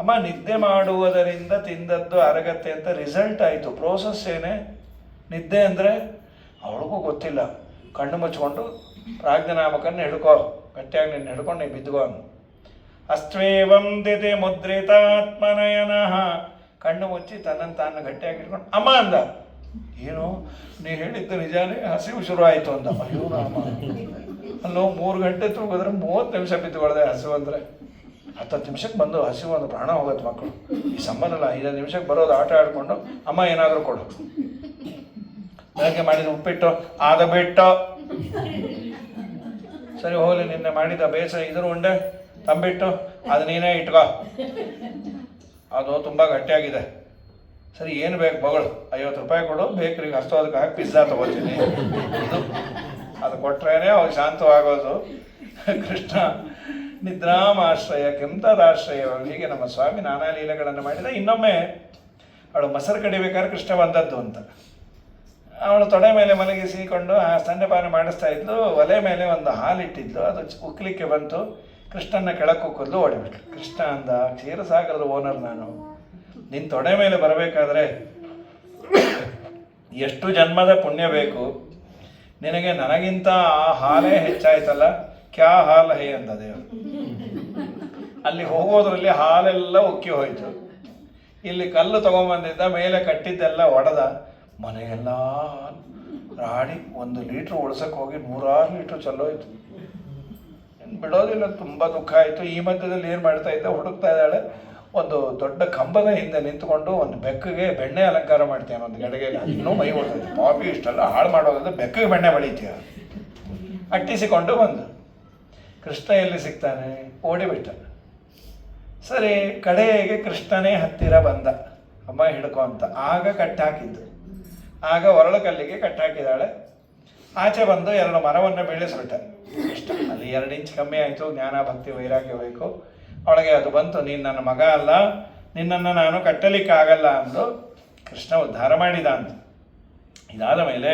ಅಮ್ಮ ನಿದ್ದೆ ಮಾಡುವುದರಿಂದ ತಿಂದದ್ದು ಅರಗತ್ತೆ ಅಂತ ರಿಸಲ್ಟ್ ಆಯಿತು. ಪ್ರೋಸೆಸ್ ಏನೇ? ನಿದ್ದೆ ಅಂದರೆ ಅವಳಿಗೂ ಗೊತ್ತಿಲ್ಲ. ಕಣ್ಣು ಮುಚ್ಕೊಂಡು ಪ್ರಾಜ್ಞನಾಮಕನ್ನು ಹಿಡ್ಕೋ, ಗಟ್ಟಿಯಾಗಿ ನಿನ್ನ ಹಿಡ್ಕೊಂಡು ನೀನು ಬಿದ್ದುಕೋ. ಅಸ್ತ್ವೇವಂ ದಿತಿ ಮುದ್ರಿತಾತ್ಮನಯನಃ, ಕಣ್ಣು ಮುಚ್ಚಿ ತನ್ನನ್ನು ತಾನು ಗಟ್ಟಿಯಾಗಿ ಹಿಡ್ಕೊಂಡು ಅಮ್ಮ ಅಂದ. ಏನು ನೀ ಹೇಳಿದ್ದು ನಿಜಾನೇ, ಹಸಿವು ಶುರು ಆಯಿತು ಅಂದ. ಅಯ್ಯೋ ರಾಮ, ಅಲ್ಲೋ 3 ಗಂಟೆ ತೂಗಿದ್ರೆ 30 ನಿಮಿಷ ಬಿದ್ದುಕೊಳ್ಳದೆ. ಹಸಿವು ಅಂದರೆ 10 ನಿಮಿಷಕ್ಕೆ ಬಂದು ಹಸಿವು ಒಂದು ಪ್ರಾಣ ಹೋಗುತ್ತೆ ಮಕ್ಕಳು. ಈ ಸಂಬಂಧ 5 ನಿಮಿಷಕ್ಕೆ ಬರೋದು, ಆಟ ಆಡಿಕೊಂಡು ಅಮ್ಮ ಏನಾದರೂ ಕೊಡು. ಬೆಳಗ್ಗೆ ಮಾಡಿದ ಉಪ್ಪಿಟ್ಟು ಆದ ಬಿಟ್ಟು, ಸರಿ ಹೋಗಲಿ, ನಿನ್ನೆ ಮಾಡಿದ ಬೇಸರ ಇದ್ರ ಉಂಡೆ ತಂಬಿಟ್ಟು ಅದು ನೀನೇ ಇಟ್ಕೋ, ಅದು ತುಂಬ ಗಟ್ಟಿಯಾಗಿದೆ. ಸರಿ ಏನು ಬೇಕು ಬಗಳು, 50 ರೂಪಾಯಿ ಕೊಡು, ಬೇಕ್ರಿಗೆ ಹಸ್ತೋದಕ್ಕೆ ಹಾಕಿ ಪಿಜ್ಜಾ ತೊಗೋತೀನಿ. ಇದು ಅದು ಕೊಟ್ರೇನೆ ಅವ್ರು ಶಾಂತವಾಗೋದು. ಕೃಷ್ಣ ನಿದ್ರಾಮಾಶ್ರಯ ಕೆಂತದಾಶ್ರಯ, ಹೀಗೆ ನಮ್ಮ ಸ್ವಾಮಿ ನಾನಾ ಲೀಲೆಗಳನ್ನು ಮಾಡಿದ. ಇನ್ನೊಮ್ಮೆ ಅವಳು ಮೊಸರು ಕಡಿಬೇಕಾದ್ರೆ ಕೃಷ್ಣ ಬಂದದ್ದು ಅಂತ. ಅವಳು ತೊಡೆ ಮೇಲೆ ಮಲಗಿಸಿಕೊಂಡು ಆ ಸ್ತನ್ಯಪಾನ ಮಾಡಿಸ್ತಾ ಇದ್ಲು. ಒಲೆ ಮೇಲೆ ಒಂದು ಹಾಲಿಟ್ಟಿದ್ಲು, ಅದು ಉಕ್ಕಲಿಕ್ಕೆ ಬಂತು. ಕೃಷ್ಣನ ಕೆಳಕ್ಕೆ ಕುಕ್ಕದ್ಲು, ಓಡಿಬಿಟ್ಲು. ಕೃಷ್ಣ ಅಂದ, ಕ್ಷೀರಸಾಗರದ ಓನರ್ ನಾನು, ನಿನ್ನ ತೊಡೆ ಮೇಲೆ ಬರಬೇಕಾದ್ರೆ ಎಷ್ಟು ಜನ್ಮದ ಪುಣ್ಯ ಬೇಕು ನಿನಗೆ, ನನಗಿಂತ ಆ ಹಾಲೇ ಹೆಚ್ಚಾಯ್ತಲ್ಲ, ಕ್ಯಾ ಹಾಲು ಹೇ ಅಂದ ದೇವರು. ಅಲ್ಲಿ ಹೋಗೋದ್ರಲ್ಲಿ ಹಾಲೆಲ್ಲ ಉಕ್ಕಿ ಹೋಯ್ತು. ಇಲ್ಲಿ ಕಲ್ಲು ತೊಗೊಂಬಂದಿದ್ದ, ಮೇಲೆ ಕಟ್ಟಿದ್ದೆಲ್ಲ ಒಡೆದ, ಮನೆಗೆಲ್ಲ ರಾಡಿ 1 ಲೀಟ್ರ್ ಉಳ್ಸಕ್ಕೆ ಹೋಗಿ 106 ಲೀಟ್ರ್ ಚಲ್ಲೋಯ್ತು. ಬಿಡೋದಿಲ್ಲ, ತುಂಬ ದುಃಖ ಆಯಿತು. ಈ ಮಧ್ಯದಲ್ಲಿ ಏನು ಮಾಡ್ತಾ ಇದ್ದ, ಹುಡುಕ್ತಾ ಇದ್ದಾಳೆ. ಒಂದು ದೊಡ್ಡ ಕಂಬದ ಹಿಂದೆ ನಿಂತ್ಕೊಂಡು ಒಂದು ಬೆಕ್ಕಿಗೆ ಬೆಣ್ಣೆ ಅಲಂಕಾರ ಮಾಡ್ತೀಯ, ಒಂದು ಗಡಿಗೆ ಇನ್ನೂ ಮೈ ಹೊಡೆದ. ಪಾಪಿ ಇಷ್ಟೆಲ್ಲ ಹಾಳು ಮಾಡೋದ್ರಿಂದ ಬೆಕ್ಕಿಗೆ ಬೆಣ್ಣೆ ಬಳಿತೀಯ. ಅಟ್ಟಿಸಿಕೊಂಡು ಬಂದು ಕೃಷ್ಣ ಎಲ್ಲಿ ಸಿಗ್ತಾನೆ, ಓಡಿಬಿಟ್ಟ. ಸರಿ, ಕಡೆಗೆ ಕೃಷ್ಣನೇ ಹತ್ತಿರ ಬಂದ, ಅಮ್ಮ ಹಿಡ್ಕೊ ಅಂತ. ಆಗ ಕಟ್ಟಾಕಿದ್ದು, ಆಗ ಒರಳು ಕಲ್ಲಿಗೆ ಕಟ್ಟಾಕಿದ್ದಾಳೆ. ಆಚೆ ಬಂದು 2 ಮರವನ್ನು ಬೀಳಿಸ್ಬಿಟ್ಟ. ಇಷ್ಟ, ಅಲ್ಲಿ 2 ಇಂಚ್ ಕಮ್ಮಿ ಆಯಿತು. ಜ್ಞಾನ ಭಕ್ತಿ ವೈರಾಗ್ಯ ಬೇಕು ಅವಳಿಗೆ. ಅದು ಬಂತು, ನೀನು ನನ್ನ ಮಗ ಅಲ್ಲ, ನಿನ್ನನ್ನು ನಾನು ಕಟ್ಟಲಿಕ್ಕಾಗಲ್ಲ ಅಂದು ಕೃಷ್ಣ ಉದ್ಧಾರ ಮಾಡಿದ ಅಂತ. ಇದಾದ ಮೇಲೆ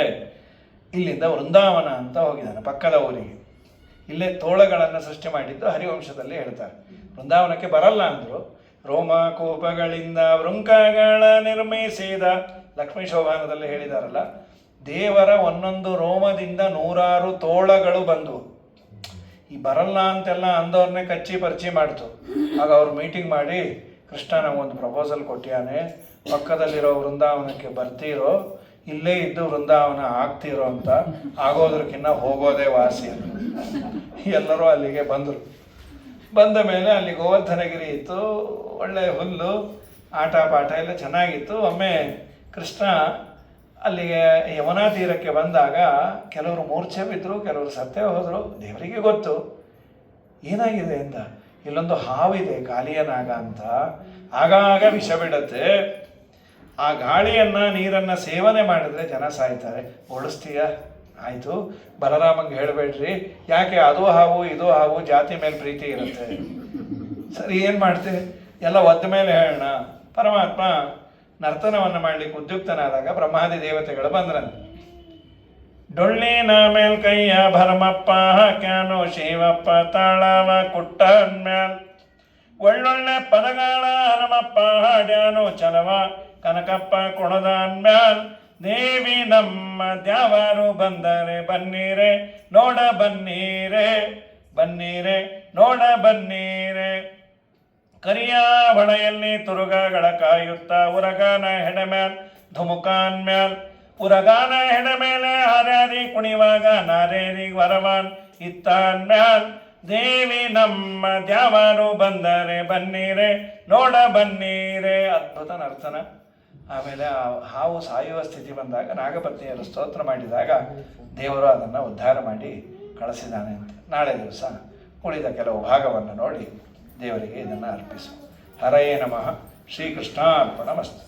ಇಲ್ಲಿಂದ ವೃಂದಾವನ ಅಂತ ಹೋಗಿದ್ದಾನೆ, ಪಕ್ಕದ ಊರಿಗೆ. ಇಲ್ಲೇ ತೋಳಗಳನ್ನು ಸೃಷ್ಟಿ ಮಾಡಿದ್ದು ಹರಿವಂಶದಲ್ಲಿ ಹೇಳ್ತಾರೆ. ವೃಂದಾವನಕ್ಕೆ ಬರಲ್ಲ ಅಂದರು. ರೋಮ ಕೋಪಗಳಿಂದ ವೃಂಕಗಳ ನಿರ್ಮಿಸಿದ, ಲಕ್ಷ್ಮೀ ಶೋಭಾನದಲ್ಲಿ ಹೇಳಿದಾರಲ್ಲ, ದೇವರ ಒಂದೊಂದು ರೋಮದಿಂದ 106 ತೋಳಗಳು ಬಂದವು. ಈ ಬರಲ್ಲ ಅಂತೆಲ್ಲ ಅಂದವ್ರನ್ನೇ ಕಚ್ಚಿ ಪರಿಚಯ ಮಾಡ್ತು. ಆಗ ಅವ್ರು ಮೀಟಿಂಗ್ ಮಾಡಿ, ಕೃಷ್ಣ ನಮಗೊಂದು ಪ್ರಪೋಸಲ್ ಕೊಟ್ಟಿಯಾನೆ, ಪಕ್ಕದಲ್ಲಿರೋ ವೃಂದಾವನಕ್ಕೆ ಬರ್ತೀರೋ, ಇಲ್ಲೇ ಇದ್ದು ವೃಂದಾವನ ಆಗ್ತಿರೋ ಅಂತ. ಆಗೋದ್ರಕ್ಕಿಂತ ಹೋಗೋದೇ ವಾಸಿ ಅಂತ ಎಲ್ಲರೂ ಅಲ್ಲಿಗೆ ಬಂದರು. ಬಂದ ಮೇಲೆ ಅಲ್ಲಿ ಗೋವರ್ಧನಗಿರಿ ಇತ್ತು, ಒಳ್ಳೆ ಹುಲ್ಲು, ಆಟ ಪಾಠ ಎಲ್ಲ ಚೆನ್ನಾಗಿತ್ತು. ಒಮ್ಮೆ ಕೃಷ್ಣ ಅಲ್ಲಿಗೆ ಯಮುನಾ ತೀರಕ್ಕೆ ಬಂದಾಗ ಕೆಲವರು ಮೂರ್ಛೆ ಬಿದ್ದರು, ಕೆಲವರು ಸತ್ತೇ ಹೋದರು. ದೇವರಿಗೆ ಗೊತ್ತು ಏನಾಗಿದೆ ಅಂತ. ಇಲ್ಲೊಂದು ಹಾವಿದೆ, ಕಾಲಿಯನಾಗ ಅಂತ, ಆಗಾಗ ವಿಷ ಬಿಡುತ್ತೆ. ಆ ಗಾಳಿಯನ್ನು ನೀರನ್ನು ಸೇವನೆ ಮಾಡಿದ್ರೆ ಜನ ಸಾಯ್ತಾರೆ. ಓಡಿಸ್ತೀಯ? ಆಯಿತು, ಬಲರಾಮಂಗೆ ಹೇಳಬೇಡ್ರಿ, ಯಾಕೆ ಅದು ಹಾವು ಇದು ಹಾವು, ಜಾತಿ ಮೇಲೆ ಪ್ರೀತಿ ಇರುತ್ತೆ. ಸರಿ, ಏನು ಮಾಡ್ತೀವಿ, ಎಲ್ಲ ಒದ್ದ ಮೇಲೆ ಹೇಳೋಣ. ಪರಮಾತ್ಮ ನರ್ತನವನ್ನು ಮಾಡಲಿಕ್ಕೆ ಉದ್ಯುಕ್ತನಾದಾಗ ಬ್ರಹ್ಮಾದಿ ದೇವತೆಗಳು ಬಂದ್ರಂತೆ. ಡೊಳ್ಳಿನ ಮೇಲ್ ಕೈಯ ಭರಮಪ್ಪ ಹಾಕ್ಯಾನು ಶಿವಪ್ಪ ತಾಳವ ಕುಟ್ಟನ್ ಮ್ಯಾಲ್ ಒಳ್ಳೊಳ್ಳೆ ಪದಗಾಳ ಹನುಮಪ್ಪ ಹಾಡ್ಯಾನು ಚಲವ ಕನಕಪ್ಪ ಕೊಣದನ್ ಮ್ಯಾಲ್ ದೇವಿ ನಮ್ಮ ದ್ಯಾವರು ಬಂದರೆ ಬನ್ನೀರೆ ನೋಡ ಬನ್ನೀರೆ ಬನ್ನೀರೆ ನೋಡ ಬನ್ನೀರೆ ಕರಿಯ ಹೊಳೆಯಲ್ಲಿ ತುರುಗಗಳ ಕಾಯುತ್ತ ಉರಗಾನ ಹೆಡೆ ಮ್ಯಾಲ್ ಧುಮುಕಾನ್ ಮ್ಯಾಲ್ ಉರಗಾನ ಹೆಡೆ ಮೇಲೆ ಹಾರ್ಯಾರಿ ಕುಣಿವಾಗ ನಾರೇರಿ ವರವಾನ್ ಇತ್ತಾನ್ ಮ್ಯಾಲ್ ದೇವಿ ನಮ್ಮ ದ್ಯಾವರು ಬಂದರೆ ಬನ್ನೀರೆ ನೋಡ ಬನ್ನೀರೆ. ಅದ್ಭುತ ನರ್ತನ. ಆಮೇಲೆ ಆ ಹಾವು ಸಾಯುವ ಸ್ಥಿತಿ ಬಂದಾಗ ನಾಗಪತ್ನಿಯರು ಸ್ತೋತ್ರ ಮಾಡಿದಾಗ ದೇವರು ಅದನ್ನು ಉದ್ಧಾರ ಮಾಡಿ ಕಳಿಸಿದ್ದಾನೆ ಅಂತ. ನಾಳೆ ದಿವಸ ಉಳಿದ ಕೆಲವು ಭಾಗವನ್ನು ನೋಡಿ ದೇವರಿಗೆ ಇದನ್ನು ಅರ್ಪಿಸು. ಹರಯೇ ನಮಃ. ಶ್ರೀಕೃಷ್ಣಾರ್ಪಣಮಸ್ತು.